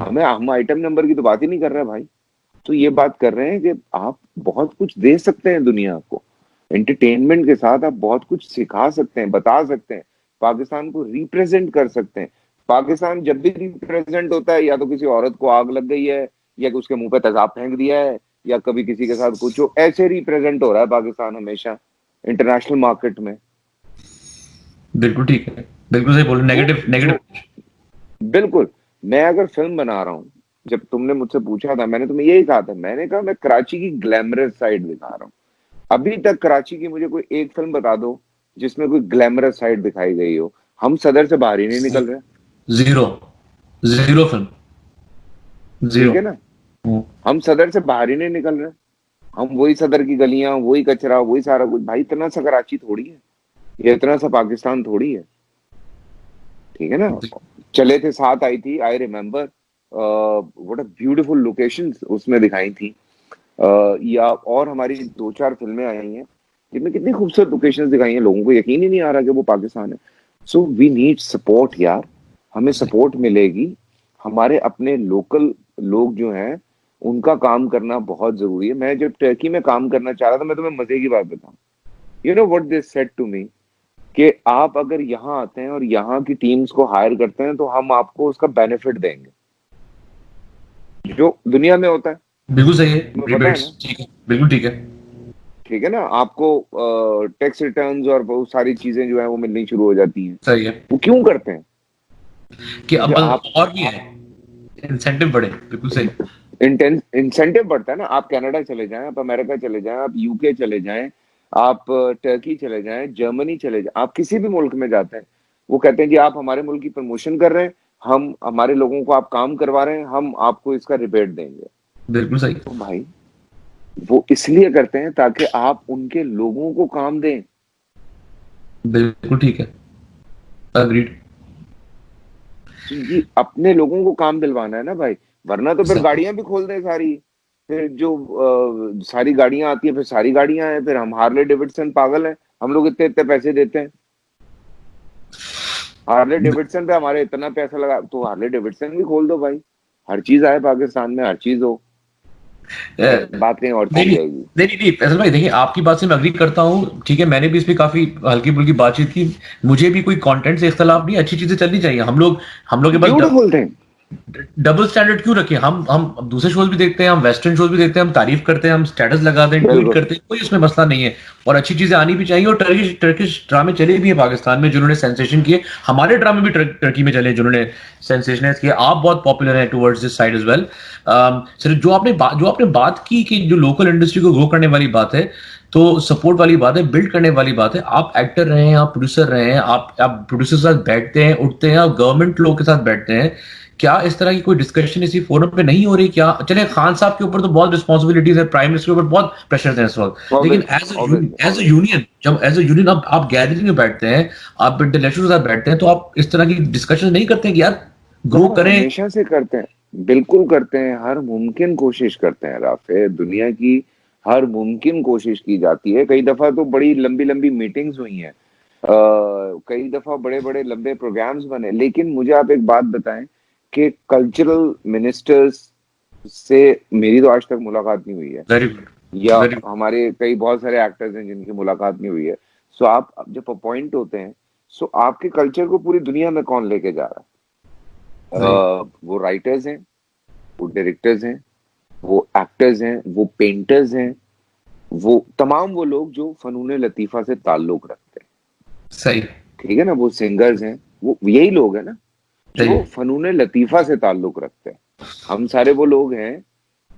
हम आइटम नंबर की तो बात ही नहीं कर रहे भाई। तो ये बात कर रहे हैं कि आप बहुत कुछ दे सकते हैं दुनिया को, एंटरटेनमेंट के साथ आप बहुत कुछ सिखा सकते हैं, बता सकते हैं, पाकिस्तान को रिप्रेजेंट कर सकते हैं। पाकिस्तान जब भी रिप्रेजेंट होता है, या तो किसी औरत को आग लग गई है, या कि उसके मुंह पे तेजाब फेंक दिया है, या कभी किसी के साथ कुछ हो, ऐसे रिप्रेजेंट हो रहा है पाकिस्तान हमेशा इंटरनेशनल मार्केट में। बिल्कुल ठीक है, बिल्कुल सही बोल रहे, तो नेगेटिव नेगेटिव। जो बिल्कुल, मैं अगर फिल्म बना रहा हूं, जब तुमने मुझसे पूछा था, मैंने तुम्हें यही कहा था, मैंने कहा मैं कराची की ग्लैमरस साइड दिखा रहा हूँ। अभी तक कराची की मुझे कोई एक फिल्म बता दो जिसमें कोई ग्लैमरस साइड दिखाई गई हो। हम सदर से बाहर ही नहीं निकल रहे। Zero, zero film, zero. ठीक है ना, हम सदर से बाहर ही नहीं निकल रहे। हम वही सदर की गलियां, वही कचरा, वही सारा कुछ। भाई इतना सा कराची थोड़ी है, ये इतना सा पाकिस्तान थोड़ी है। ठीक है ना, चले थे साथ आई थी, I remember what a beautiful locations उसमें दिखाई थी। या और हमारी 2-4 फिल्में आई हैं जिनमें कितनी खूबसूरत लोकेशंस दिखाई हैं, लोगों को यकीन ही नहीं आ रहा कि वो पाकिस्तान है। सो वी नीड सपोर्ट यार, हमें सपोर्ट मिलेगी। हमारे अपने लोकल लोग जो हैं उनका काम करना बहुत जरूरी है। मैं जब टर्की में काम करना चाह रहा था, मैं तुम्हें मजे की बात बताऊं, you know what they said to me, कि आप अगर यहाँ आते हैं और यहाँ की टीम्स को हायर करते हैं तो हम आपको उसका बेनिफिट देंगे, जो दुनिया में होता है, बिल्कुल सही है, तुम्हें पता है रिबेट्स, ना। ठीक है, बिल्कुल ठीक है। ठीक है ना, आपको टैक्स रिटर्न्स और बहुत सारी चीजें जो है वो मिलनी शुरू हो जाती हैं। सही है वो क्यों करते हैं? कि क्योंकि अब आप और भी है, इंसेंटिव बढ़े, बिल्कुल सही। इंटेंस इंसेंटिव बढ़ता है ना। आप कनाडा चले जाएं, आप अमेरिका चले जाएं, आप यूके चले जाएं, आप टर्की चले जाएं, जर्मनी चले जाएं, आप किसी भी मुल्क में जाते हैं, वो कहते हैं कि आप हमारे मुल्क की प्रमोशन कर रहे हैं, हम हमारे लोगों को आप काम करवा रहे हैं, हम आपको इसका रिबेट देंगे। बिल्कुल सही, तो भाई वो इसलिए करते हैं ताकि आप उनके लोगों को काम दें। बिल्कुल ठीक है, अग्रीड। तो ये अपने लोगों को काम दिलवाना है ना भाई, वरना तो फिर गाड़ियां भी खोल दें सारी। फिर जो सारी गाड़ियां आती है, फिर सारी गाड़ियां हैं, फिर हम हार्ले डेविडसन पागल हैं, हम लोग इतने इतने पैसे देते हैं हार्ले डेविडसन पे, हमारे इतना पैसा लगा, तो हार्ले डेविडसन भी खोल दो भाई। हर चीज आए पाकिस्तान में, हर चीज हो, भाई बात कहीं और नहीं चली नहीं जाएगी। नहीं नहीं नहीं, फैसल भाई देखिए, आपकी बात से मैं अग्री करता हूँ, ठीक है, मैंने भी इस पे काफी हल्की फुल्की बातचीत की। मुझे भी कोई कंटेंट से इख्तलाफ नहीं, अच्छी चीजें चलनी चाहिए। हम लोग के पास ब्यूटीफुल थिंग। डबल स्टैंडर्ड क्यों रखें? हम दूसरे शोज भी देखते हैं, हम वेस्टर्न शोज भी देखते हैं, हम तारीफ करते हैं, हम स्टेटस लगाते हैं, ट्वीट बिल्कुल करते हैं, कोई उसमें मसला नहीं है। और अच्छी चीजें आनी भी चाहिए, और टर्किश टर्किश ड्रामे चले भी हैं पाकिस्तान में जिन्होंने सेंसेशन किए। हमारे ड्रामे भी टर्की में चले जिन्होंने सेंसेशनाइज किए। आप बहुत पॉपुलर हैं towards this side as well. Sir, जो आपने बात की कि जो लोकल इंडस्ट्री को ग्रो करने वाली बात है, तो सपोर्ट वाली बात है, बिल्ड करने वाली बात है। आप एक्टर रहे हैं, आप प्रोड्यूसर रहे हैं, आप प्रोड्यूसर के साथ बैठते हैं, उठते हैं, आप गवर्नमेंट लोग के साथ बैठते हैं। क्या इस तरह की कोई डिस्कशन इसी फोरम पे नहीं हो रही? क्या चले, खान साहब के ऊपर तो बहुत रिस्पॉन्सिबिलिटीज है, प्राइम मिनिस्टर के ऊपर बहुत प्रेशर है इस वक्त, लेकिन obviously obviously as a union, जब एज अ यूनियन आप गैदरिंग में बैठते हैं, आप इंटेलेक्चुअल के साथ बैठते हैं, तो आप इस तरह की डिस्कशन नहीं करते हैं कि यार ग्रो यार करें? हमेशा से करते हैं, बिल्कुल करते हैं, हर मुमकिन कोशिश करते हैं राफे, दुनिया की हर मुमकिन कोशिश की जाती है। कई दफा तो बड़ी लंबी लंबी मीटिंग्स हुई हैं, कई दफा बड़े बड़े लंबे प्रोग्राम्स बने, लेकिन मुझे आप एक बात बताएं कि कल्चरल मिनिस्टर्स से मेरी तो आज तक मुलाकात नहीं हुई है, वेरी गुड, या वेरी हमारे कई बहुत सारे एक्टर्स हैं जिनकी मुलाकात नहीं हुई है। सो आप जब अपॉइंट होते हैं, सो आपके कल्चर को पूरी दुनिया में कौन लेके जा रहा है? सही। वो राइटर्स हैं, वो डायरेक्टर्स हैं, वो एक्टर्स हैं, वो पेंटर्स हैं, वो तमाम वो लोग जो फनून लतीफा से ताल्लुक रखते हैं, सही। ठीक है ना, वो सिंगर्स हैं, वो यही लोग हैं ना जो सही। फनून लतीफा से ताल्लुक रखते हैं। हम सारे वो लोग हैं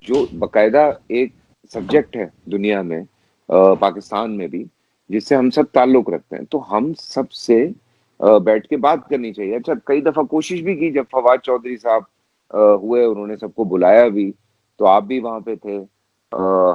जो बकायदा एक सब्जेक्ट है दुनिया में, पाकिस्तान में भी, जिससे हम सब ताल्लुक रखते हैं। तो हम सबसे बैठ के बात करनी चाहिए। अच्छा, कई दफा कोशिश भी की, जब फवाद चौधरी साहब हुए, उन्होंने सबको बुलाया भी, तो आप भी वहां पे थे।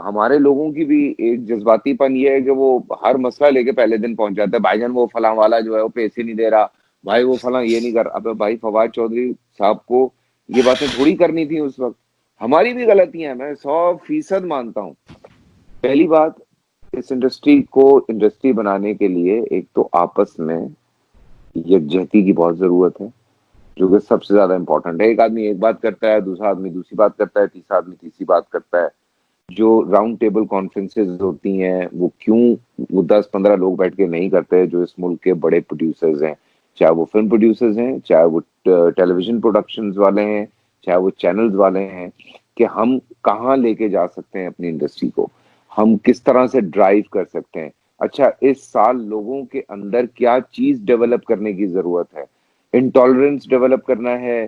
हमारे लोगों की भी एक जज्बातीपन ये है कि वो हर मसला लेके पहले दिन पहुंच जाता है, भाईजान वो फलां वाला जो है वो पैसे नहीं दे रहा, भाई वो फलां ये नहीं कर। अबे भाई, फवाद चौधरी साहब को ये बातें थोड़ी करनी थी उस वक्त। हमारी भी गलतियां हैं, मैं 100% मानता हूँ। पहली बात, इस इंडस्ट्री को इंडस्ट्री बनाने के लिए एक तो आपस में यकजहती की बहुत जरूरत है, जो कि सबसे ज्यादा इंपॉर्टेंट है। एक आदमी एक बात करता है, दूसरा आदमी दूसरी बात करता है, तीसरा आदमी तीसरी बात करता है। जो राउंड टेबल कॉन्फ्रेंसेज होती हैं, वो क्यों वो 10-15 लोग बैठ के नहीं करते, जो इस मुल्क के बड़े प्रोड्यूसर्स हैं, चाहे वो फिल्म प्रोड्यूसर्स हैं, चाहे वो टेलीविजन प्रोडक्शंस वाले हैं, चाहे वो चैनल्स वाले हैं, कि हम कहाँ लेके जा सकते हैं अपनी इंडस्ट्री को, हम किस तरह से ड्राइव कर सकते हैं। अच्छा, इस साल लोगों के अंदर क्या चीज डेवलप करने की जरूरत है, इंटॉलरेंस डेवलप करना है,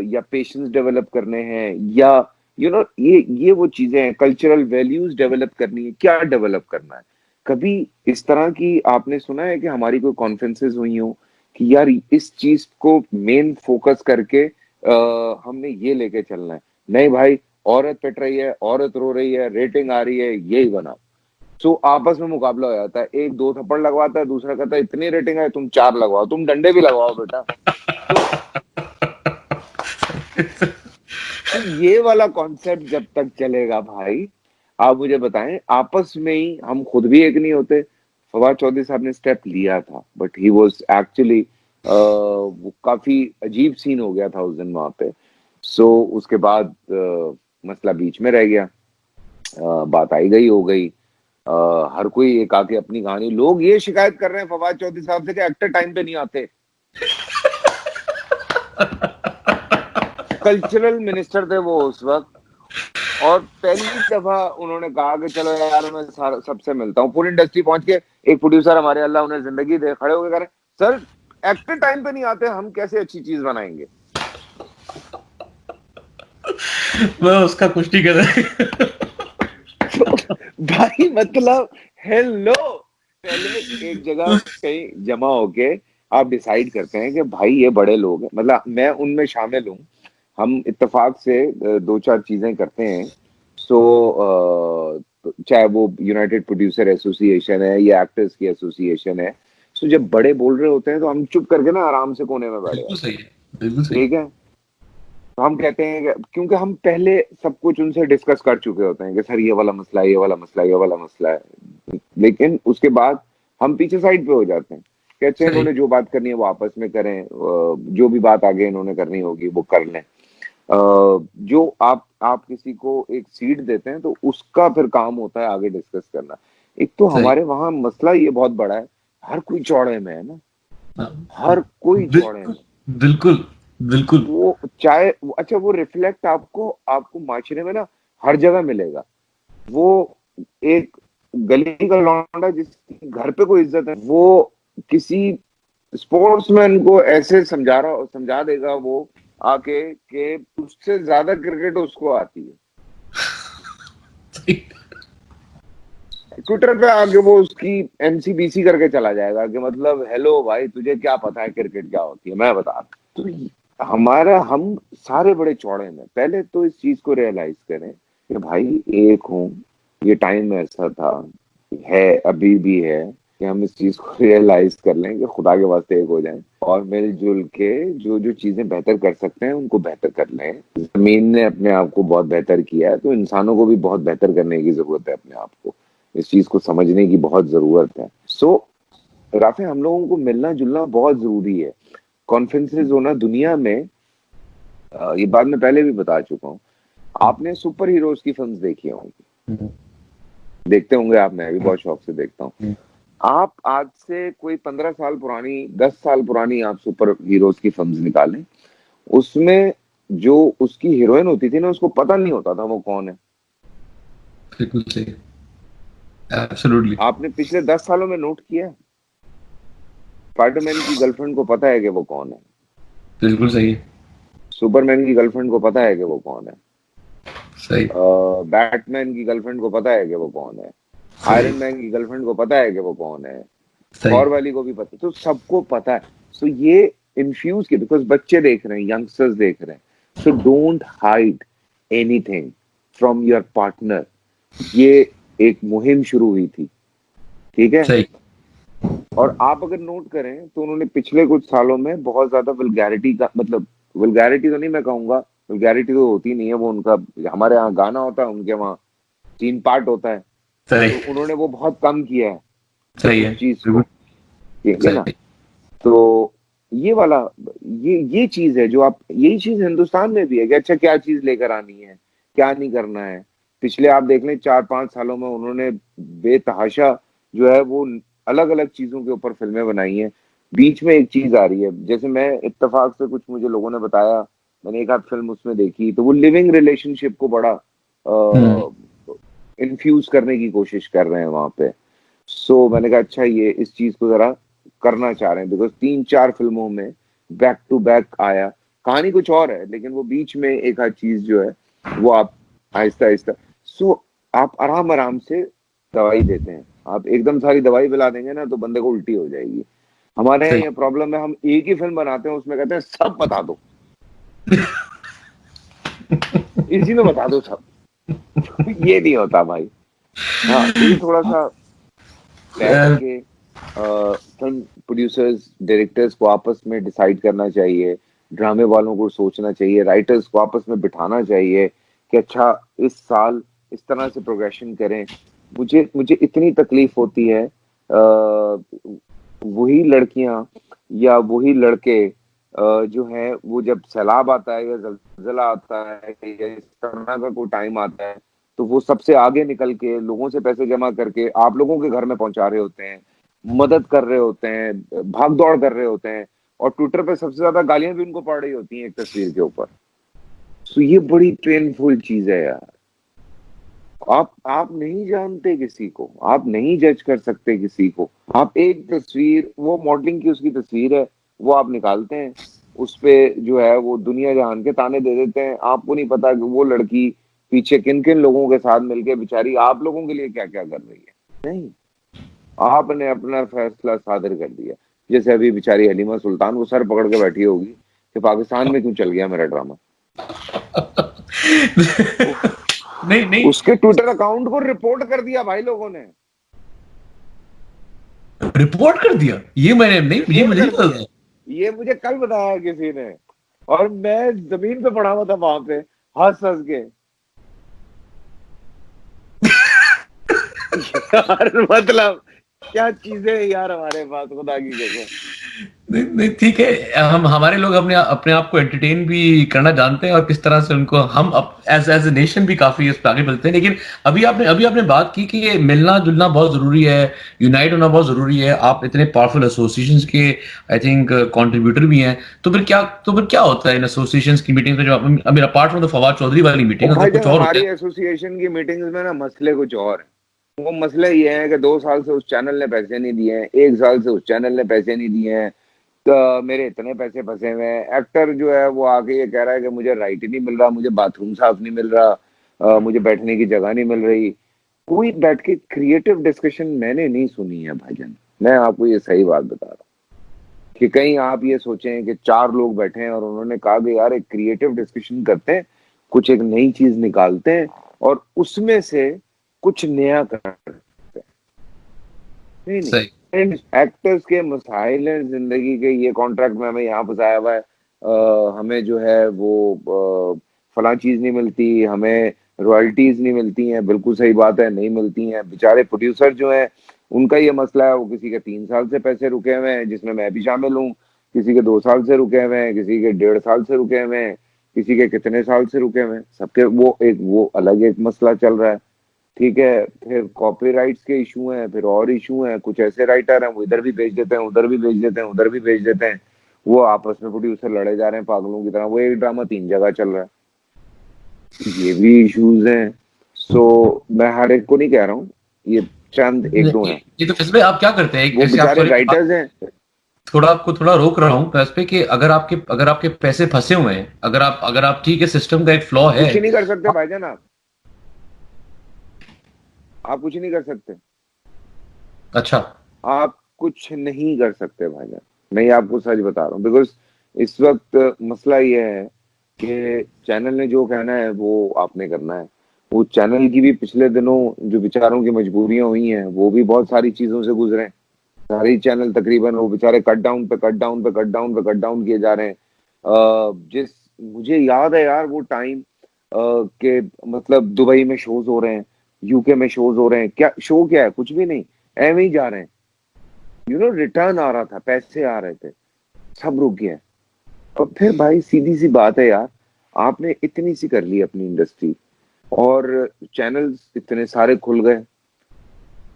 या पेशेंस डेवलप करने हैं, या ये वो चीजें हैं, कल्चरल वैल्यूज डेवलप करनी है, क्या डेवलप करना है। कभी इस तरह की आपने सुना है कि हमारी कोई कॉन्फ्रेंसेस हुई हो कि यार इस चीज को मेन फोकस करके हमने ये लेके चलना है? नहीं भाई, औरत पिट रही है, औरत रो रही है, रेटिंग आ रही है, यही बनाओ। सो आपस में मुकाबला हो जाता है, एक 2 थप्पड़ लगवाता है, दूसरा कहता है इतनी रेटिंग है, तुम 4 लगवाओ, तुम डंडे भी लगवाओ बेटा। तो तो ये वाला कॉन्सेप्ट जब तक चलेगा भाई, आप मुझे बताएं, आपस में ही हम खुद भी एक नहीं होते। फवाद चौधरी साहब ने स्टेप लिया था, बट ही वाज एक्चुअली वो काफी अजीब सीन हो गया था उस दिन वहां पे। सो उसके बाद मसला बीच में रह गया। बात आई गई हो गई। हर कोई एक आके अपनी कहानी, लोग ये शिकायत कर रहे हैं फवाद चौधरी साहब से कि एक्टर टाइम पे नहीं आते। कल्चरल मिनिस्टर थे वो उस वक्त, और पहली दफा उन्होंने कहा कि चलो यार मैं सबसे मिलता हूँ। पूरी इंडस्ट्री पहुंच के, एक प्रोड्यूसर हमारे, अल्लाह उन्हें जिंदगी दे, खड़े होकर कह रहे, सर एक्टर टाइम पे नहीं आते, हम कैसे अच्छी चीज बनाएंगे। मैं उसका कुछ नहीं कर रहा। तो भाई मतलब, हेलो, पहले एक जगह कहीं जमा होके आप डिसाइड करते हैं कि भाई ये बड़े लोग हैं, मतलब मैं उनमें शामिल हूँ, हम इत्तेफाक से 2-4 चीजें करते हैं। सो चाहे वो यूनाइटेड प्रोड्यूसर एसोसिएशन है या एक्टर्स की एसोसिएशन है, सो जब बड़े बोल रहे होते हैं तो हम चुप करके ना आराम से कोने में बैठ बिल्कुल जाते हैं, सही है। बिल्कुल सही। ठीक है। तो हम कहते हैं क्योंकि हम पहले सब कुछ उनसे डिस्कस कर चुके होते हैं कि सर ये वाला मसला है, ये वाला मसला है, ये वाला मसला है, लेकिन उसके बाद हम पीछे साइड पे हो जाते हैं, कहते हैं सही। इन्होंने जो बात करनी है वो आपस में करें, जो भी बात आगे इन्होंने करनी होगी वो कर लें। जो आप किसी को एक सीट देते हैं तो उसका फिर काम होता है आगे डिस्कस करना। एक तो सही। हमारे वहां मसला ये बहुत बड़ा है, हर कोई चौड़े में है ना, हाँ, हर कोई चौड़े बिल्कुल। में। बिल्कुल। बिल्कुल। वो चाहे अच्छा, वो रिफ्लेक्ट आपको आपको माशरे में ना हर जगह मिलेगा। वो एक गली का लौंडा जिसकी घर पे कोई इज्जत है, वो किसी स्पोर्ट्समैन को ऐसे समझा देगा वो आके, कि उससे ज्यादा क्रिकेट उसको आती है। सही। ट्विटर पे आके वो उसकी एमसीबीसी करके चला जाएगा कि मतलब हेलो भाई, तुझे क्या पता है क्रिकेट क्या होती है, मैं बता। तो हम सारे बड़े चौड़े में, पहले तो इस चीज को रियलाइज करें कि भाई एक हूँ, ये टाइम ऐसा था, है, अभी भी है, कि हम इस चीज को रियलाइज कर लें कि खुदा के वास्ते एक हो जाएं और मिलजुल के जो जो चीजें बेहतर कर सकते हैं उनको बेहतर कर लें। जमीन ने अपने आप को बहुत बेहतर किया है, तो इंसानों को भी बहुत बेहतर करने की जरूरत है अपने आप को, इस चीज को समझने की बहुत जरूरत है। सो राफे, हम लोगों को मिलना जुलना बहुत जरूरी है। कॉन्फ्रेंसेस होना दुनिया में, ये बात मैं पहले भी बता चुका हूँ। आपने सुपर हीरोज की फिल्म्स देखी होंगी, हम्म। देखते होंगे आप, मैं भी बहुत शौक से देखता हूँ। आप आज से कोई 15 साल पुरानी, 10 साल पुरानी आप सुपर हीरोज की फिल्म्स निकालें, उसमें जो उसकी हीरोइन होती थी ना, उसको पता नहीं होता था वो कौन है। बिल्कुल सही, एब्सोल्युटली। आपने पिछले 10 सालों में नोट किया है, स्पाइडरमैन की गर्लफ्रेंड को पता है कि वो कौन है, बिल्कुल सही है। सुपरमैन की गर्लफ्रेंड को पता है कि वो कौन है, सही। बैटमैन की गर्लफ्रेंड को पता है कि वो कौन है, सही। आयरन मैन की गर्लफ्रेंड को पता है कि वो कौन है, सही। थॉर वाली को भी पता, तो सबको पता है। सो ये इन्फ्यूज के, बिकॉज बच्चे देख रहे हैं, यंगस्टर्स देख रहे हैं, so don't hide anything from your partner. ये एक मुहिम शुरू हुई थी, ठीक है। सही। और आप अगर नोट करें तो उन्होंने पिछले कुछ सालों में बहुत ज्यादा वल्गैरिटी का, मतलब वल्गैरिटी तो नहीं मैं कहूंगा, वल्गैरिटी तो होती नहीं है, वो उनका, हमारे यहाँ गाना होता है, उनके वहाँ सीन पार्ट होता है, सही। तो उन्होंने वो बहुत कम किया है सही है। उस चीज को, बिल्कुल ठीक है ना। सही। तो ये वाला, ये चीज है जो आप, यही चीज हिंदुस्तान में भी है कि अच्छा क्या चीज लेकर आनी है, क्या नहीं करना है। पिछले आप देख लें 4-5 सालों में उन्होंने बेतहाशा जो है वो अलग अलग चीजों के ऊपर फिल्में बनाई हैं। बीच में एक चीज आ रही है, जैसे मैं इत्तेफाक से, कुछ मुझे लोगों ने बताया, मैंने एक आध फिल्म उसमें देखी, तो वो लिविंग रिलेशनशिप को बड़ा हम्म। इन्फ्यूज करने की कोशिश कर रहे हैं वहां पे। सो मैंने कहा अच्छा ये इस चीज को जरा करना चाह रहे हैं, बिकॉज 3-4 फिल्मों में बैक टू बैक आया, कहानी कुछ और है लेकिन वो बीच में एक आध चीज जो है वो आप आहिस्ता आहिस्ता, सो आप आराम आराम से दवाई देते हैं। आप एकदम सारी दवाई पिला देंगे ना तो बंदे को उल्टी हो जाएगी। हमारे यहाँ सही। ये प्रॉब्लम है, हम एक ही फिल्म बनाते हैं, उसमें कहते हैं सब बता दो, इसी में बता दो सब। ये नहीं होता भाई। हाँ, तो ये थोड़ा सा बैठ अ, के फिल्म प्रोड्यूसर्स डायरेक्टर्स को आपस में डिसाइड करना चाहिए, ड्रामे वालों को सोचना चाहिए, राइटर्स को आपस में बिठाना चाहिए कि अच्छा इस साल इस तरह से प्रोग्रेशन करें। मुझे मुझे इतनी तकलीफ होती है, वही लड़कियां या वही लड़के जो है वो जब सैलाब आता है या जलजिला आता है या इस तरह का कोई टाइम आता है, तो वो सबसे आगे निकल के लोगों से पैसे जमा करके आप लोगों के घर में पहुंचा रहे होते हैं, मदद कर रहे होते हैं, भाग दौड़ कर रहे होते हैं, और ट्विटर पे सबसे ज्यादा गालियां भी उनको पड़ रही होती हैं एक तस्वीर के ऊपर। तो ये बड़ी पेनफुल चीज है यार। आप नहीं जानते किसी को, आप नहीं जज कर सकते किसी को। आप एक तस्वीर, वो मॉडलिंग की उसकी तस्वीर है, वो आप निकालते हैं, उस पे जो है वो दुनिया जहान के ताने दे देते हैं। आपको नहीं पता कि वो लड़की पीछे किन किन लोगों के साथ मिलके बेचारी आप लोगों के लिए क्या क्या कर रही है। नहीं, आपने अपना फैसला सादर कर दिया। जैसे अभी बेचारी हलीमा सुल्तान वो सर पकड़ के बैठी होगी कि पाकिस्तान में क्यों चल गया मेरा ड्रामा। नहीं नहीं। उसके ट्विटर अकाउंट को रिपोर्ट कर दिया भाई लोगों ने, रिपोर्ट कर दिया? ये मैंने नहीं, ये रिपोर्ट मुझे नहीं कर पता दिया। था। ये मुझे कल बताया किसी ने, और मैं जमीन पे पड़ा हुआ था वहां पे, हंस हंस के। यार मतलब क्या चीजें हैं यार हमारे पास, खुदा की कसम। नहीं नहीं, ठीक है, हम हमारे लोग अपने अपने आप को एंटरटेन भी करना जानते हैं और किस तरह से उनको हम एज एज ए नेशन भी काफी इस पे आगे बढ़ते हैं। लेकिन अभी आपने बात की कि ये मिलना जुलना बहुत जरूरी है, यूनाइट होना बहुत जरूरी है। आप इतने पावरफुल एसोसिएशंस के आई थिंक कंट्रीब्यूटर भी हैं। तो फिर क्या होता है इन एसोसिएशंस की मीटिंग में? जो apart from the Fawad Chaudhry वाली और मीटिंग, अगर भाईजान कुछ और होता हमारी है? एसोसिएशन की मीटिंग्स में ना मसले कुछ और हैं। वो मसले ये है कि 2 साल से उस चैनल ने पैसे नहीं दिए हैं, 1 साल से उस चैनल ने पैसे नहीं दिए हैं, तो मेरे इतने पैसे फंसे हुए हैं। एक्टर जो है वो आके ये कह रहा है कि मुझे राइट ही नहीं मिल रहा, मुझे बाथरूम साफ नहीं मिल रहा, मुझे बैठने की जगह नहीं मिल रही। कोई बैठ के क्रिएटिव डिस्कशन मैंने नहीं सुनी है भाईजान। मैं आपको ये सही बात बता रहा हूँ कि कहीं आप ये सोचें कि 4 लोग बैठे हैं और उन्होंने कहा कि यार एक क्रिएटिव डिस्कशन करते हैं, कुछ एक नई चीज निकालते हैं और उसमें से कुछ नया करते हैं। नहीं सही। नहीं, एक्टर्स के मसाइल हैं जिंदगी के, ये कॉन्ट्रैक्ट में हमें यहाँ फंसाया हुआ है, हमें जो है वो फलां चीज नहीं मिलती, हमें रॉयल्टीज नहीं मिलती हैं। बिल्कुल सही बात है, नहीं मिलती हैं। बेचारे प्रोड्यूसर जो हैं उनका ये मसला है, वो किसी के 3 साल से पैसे रुके हुए हैं जिसमें मैं भी शामिल हूँ, किसी के 2 साल से रुके हुए हैं, किसी के 1.5 साल से रुके हुए हैं, किसी के कितने साल से रुके हुए हैं। सबके वो अलग एक मसला चल रहा है, ठीक है। फिर कॉपीराइट्स के इशू हैं, फिर और इशू हैं, कुछ ऐसे राइटर हैं वो इधर भी भेज देते हैं, उधर भी भेज देते हैं, उधर भी भेज देते हैं। वो आपस में प्रोड्यूसर लड़े जा रहे हैं पागलों की तरह, वो एक ड्रामा 3 जगह चल रहा है। ये भी इश्यूज हैं। सो मैं हर एक को नहीं कह रहा हूँ, ये चंद एक दो हैं। ये तो इसमें आप क्या करते हैं, वो जैसे आप, बेचारे सॉरी राइटर्स हैं। थोड़ा आपको थोड़ा रोक रहा हूँ इस पे, कि अगर आपके पैसे फंसे हुए हैं, अगर आप ठीक है, सिस्टम का एक फ्लॉ है। कुछ ही नहीं कर सकते भाईजान, आप कुछ नहीं कर सकते। अच्छा। आप कुछ नहीं कर सकते भाईजान, मैं आपको सच बता रहा हूँ। बिकॉज इस वक्त मसला ये है कि चैनल ने जो कहना है वो आपने करना है। वो चैनल की भी पिछले दिनों जो बेचारों की मजबूरियां हुई हैं, वो भी बहुत सारी चीजों से गुजरे हैं। सारे चैनल तकरीबन वो बेचारे कट डाउन पे कट डाउन पे कट डाउन पे कट डाउन किए जा रहे हैं। जिस मुझे याद है यार वो टाइम के, मतलब दुबई में शोज हो रहे हैं, यूके में शोज हो रहे हैं, क्या शो क्या है, कुछ भी नहीं, एवं ही जा रहे हैं। रिटर्न आ रहा था, पैसे आ रहे थे, सब रुक गया है। और फिर भाई सीधी सी बात है यार, आपने इतनी सी कर ली अपनी इंडस्ट्री, और चैनल्स इतने सारे खुल गए,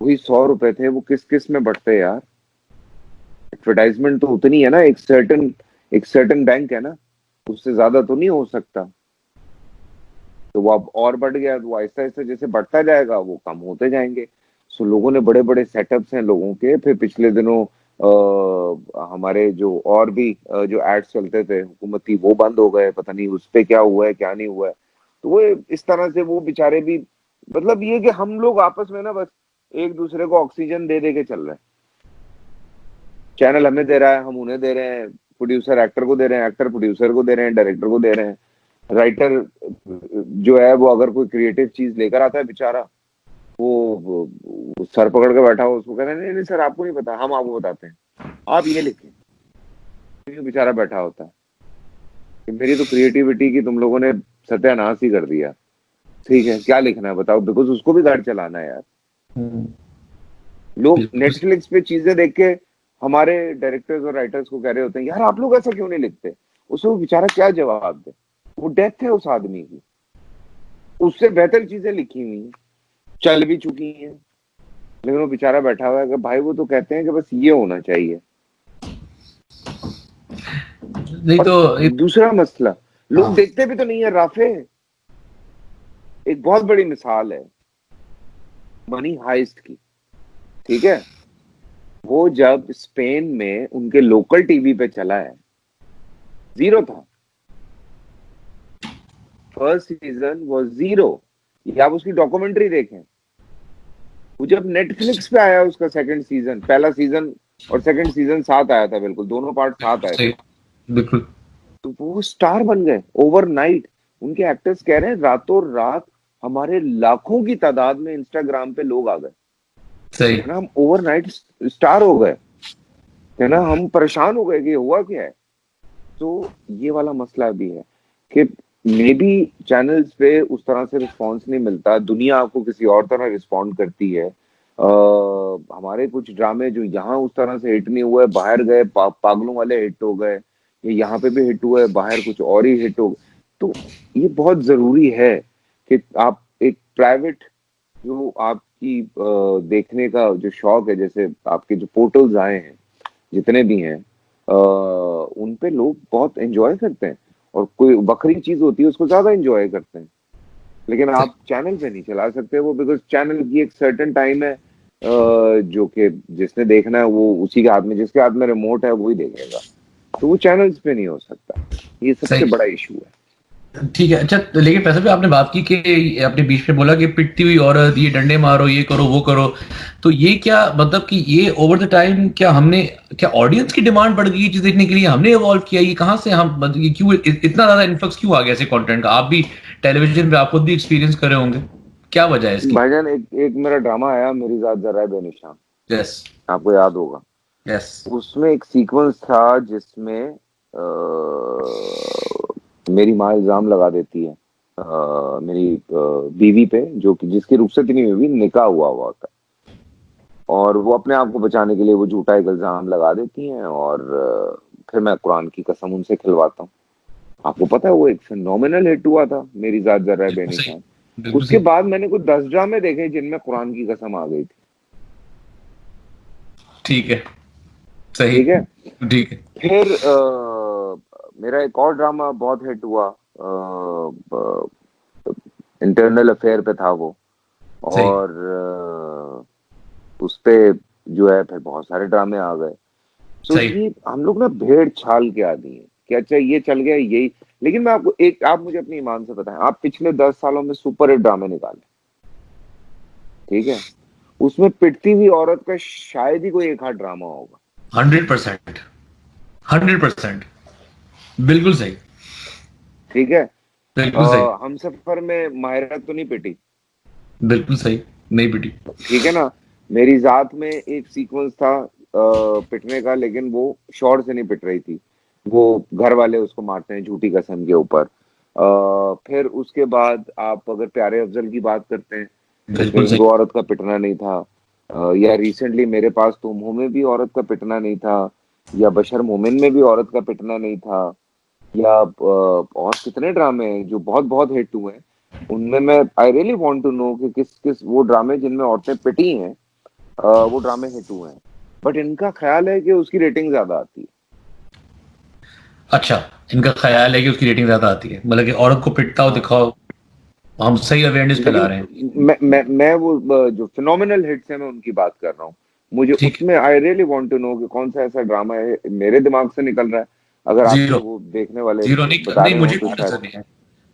वही 100 रुपए थे, वो किस किस में बढ़ते यार। एडवर्टाइजमेंट तो उतनी है ना, एक सर्टन बैंक है ना, उससे ज्यादा तो नहीं हो सकता। तो वो अब और बढ़ गया, तो वो आहिस्ता आहिस्ता जैसे बढ़ता जाएगा वो कम होते जाएंगे। सो लोगों ने बड़े बड़े सेटअप्स हैं लोगों के। फिर पिछले दिनों हमारे जो और भी जो एड्स चलते थे हुकूमती, वो बंद हो गए, पता नहीं उस पे क्या हुआ है क्या नहीं हुआ है। तो वो इस तरह से वो बेचारे भी, मतलब ये कि हम लोग आपस में ना बस एक दूसरे को ऑक्सीजन दे दे के चल रहे हैं। चैनल हमें दे रहा है, हम उन्हें दे रहे हैं, प्रोड्यूसर एक्टर को दे रहे हैं, एक्टर प्रोड्यूसर को दे रहे हैं, डायरेक्टर को दे रहे हैं, राइटर जो है वो अगर कोई क्रिएटिव चीज लेकर आता है बेचारा, वो सर पकड़ के बैठा हो, उसको कहते हैं नहीं नहीं सर आपको नहीं पता, हम आपको बताते हैं, आप ये लिखें। ये बेचारा बैठा होता है कि मेरी तो क्रिएटिविटी की तुम लोगों ने सत्यानाश ही कर दिया। ठीक है, क्या लिखना है बताओ, बिकॉज उसको भी घर चलाना है यार। हम्म, लोग बिल्कुल। नेटफ्लिक्स पे चीजें देख के हमारे डायरेक्टर्स और राइटर्स को कह रहे होते हैं यार आप लोग ऐसा क्यों नहीं लिखते। उसको बेचारा क्या जवाब दे, वो डेथ है उस आदमी की, उससे बेहतर चीजें लिखी हुई हैं, चल भी चुकी हैं, लेकिन वो बेचारा बैठा हुआ है कि भाई वो तो कहते हैं कि बस ये होना चाहिए। नहीं और तो दूसरा मसला, लोग हाँ, देखते भी तो नहीं है। राफे एक बहुत बड़ी मिसाल है मनी हाइस्ट की, ठीक है। वो जब स्पेन में उनके लोकल टीवी पे चला है, जीरो था, फर्स्ट सीजन वो जीरो। या आप उसकी डॉक्यूमेंट्री देखें, वो जब नेटफ्लिक्स पे आया उसका सेकंड सीजन, पहला सीजन और सेकंड सीजन साथ आया था, बिल्कुल दोनों पार्ट साथ आए थे। सही, बिल्कुल तो वो स्टार बन गए ओवरनाइट। उनके एक्टर्स कह रहे हैं रातों रात हमारे लाखों की तादाद में इंस्टाग्राम पे लोग आ गए, सही। है ना, हम ओवरनाइट स्टार हो गए, है ना, हम परेशान हो गए कि हुआ क्या है। तो ये वाला मसला भी है कि मे बी चैनल्स पे उस तरह से रिस्पॉन्स नहीं मिलता, दुनिया आपको किसी और तरह रिस्पॉन्ड करती है। हमारे कुछ ड्रामे जो यहाँ उस तरह से हिट नहीं हुए, बाहर गए पागलों वाले हिट हो गए, ये यहाँ पे भी हिट हुए, बाहर कुछ और ही हिट हो। तो ये बहुत जरूरी है कि आप एक प्राइवेट, जो आपकी देखने का जो शौक है, जैसे आपके जो पोर्टल्स आए हैं जितने भी हैं, उन पे लोग बहुत एंजॉय करते हैं, और कोई बकरी चीज होती है उसको ज्यादा एंजॉय करते हैं। लेकिन सही। आप चैनल पे नहीं चला सकते वो, बिकॉज चैनल की एक सर्टेन टाइम है, जो कि जिसने देखना है वो उसी के हाथ में, जिसके हाथ में रिमोट है वही देखेगा। तो वो चैनल्स पे नहीं हो सकता, ये सबसे सही। बड़ा इशू है। ठीक है। अच्छा, तो लेकिन पैसा भी आपने बात की कि आपने बीच में बोला कि पिटती हुई औरत, ये डंडे मारो, ये करो वो करो, तो ये क्या मतलब कि ये ओवर द टाइम क्या हमने, क्या ऑडियंस की डिमांड बढ़ गई ये चीज देखने के लिए, हमने इवॉल्व किया, ये कहाँ से हम मतलब ये क्यों इतना ज्यादा इन्फ्लक्स क्यों आ गया ऐसे कंटेंट का? आप भी टेलीविजन पे आप खुद भी एक्सपीरियंस कर रहे होंगे, क्या वजह है इसकी? भाईजान एक एक मेरा ड्रामा आया, मेरी जात जरा है बेनिशान, यस। आपको याद होगा। यस। उसमें एक सीक्वेंस था जिसमें मेरी माँ इल्जाम लगा देती है मेरी बीवी पे, जो कि जिसकी रुखसत नहीं हुई, निकाह हुआ हुआ होता है, और वो अपने आप को बचाने के लिए वो झूठा एक इल्जाम लगा देती हैं, और फिर मैं कुरान की कसम उनसे खिलवाता हूँ। आपको पता है वो एक फिनोमिनल हिट हुआ था, मेरी जात जरा है बिल्कुल सही। बेनिशान। बिल्कुल उसके सही। बाद मैंने कुछ 10 ड्रामे देखे जिनमें कुरान की कसम आ गई थी। ठीक है। सही। ठीक है। ठीक है। फिर मेरा एक और ड्रामा बहुत हिट हुआ, इंटरनल अफेयर पे था वो। सही। और उस पे जो है फिर बहुत सारे ड्रामे आ गए। तो सही। ये हम लोग ना भेड़ छाल के आदमी है कि अच्छा ये चल गया यही। लेकिन मैं आपको एक, आप मुझे अपनी ईमान से बताएं, आप पिछले 10 सालों में सुपर हिट ड्रामे निकाले, ठीक है, उसमें पिटती हुई औरत का शायद ही कोई एक आध ड्रामा होगा। 100%। 100%। बिल्कुल सही। ठीक है। बिल्कुल सही। हम सफर में माहिरा तो नहीं पिटी, बिल्कुल सही। नहीं बेटी। ठीक है ना। मेरी जात में एक सीक्वेंस था पिटने का, लेकिन वो शॉर्ट से नहीं पिट रही थी, वो घर वाले उसको मारते हैं झूठी कसम के ऊपर। फिर उसके बाद आप अगर प्यारे अफजल की बात करते हैं, उसमें बिल्कुल सही। हिंदू औरत का पिटना नहीं था। या रिसेंटली मेरे पास तुम हो में भी औरत का पिटना नहीं था, या बशर मोमिन में भी औरत का पिटना नहीं था, या और कितने ड्रामे हैं जो बहुत बहुत हिट हुए हैं। उनमें मैं I really want to know कि किस किस वो ड्रामे जिनमें औरतें पिटी हैं, वो ड्रामे हिट हुए हैं। बट इनका ख्याल है कि उसकी रेटिंग ज्यादा आती है। अच्छा, इनका ख्याल है कि उसकी रेटिंग ज्यादा आती है, मतलब कि औरत को पिटता हो हाँ। दिखाओ। हम सही अवेयरनेस फैला लेकिन रहे हैं। मैं वो जो फिनोमिनल हिट्स है मैं उनकी बात कर रहा हूँ। मुझे ठीक है। उसमें I really want to know कि कौन सा ऐसा ड्रामा है मेरे दिमाग से निकल रहा है। अगर आपके जीरो। वो देखने वाले जीरो नहीं, बता नहीं रहे हो मुझे तो कोई शायद। नजर नहीं है।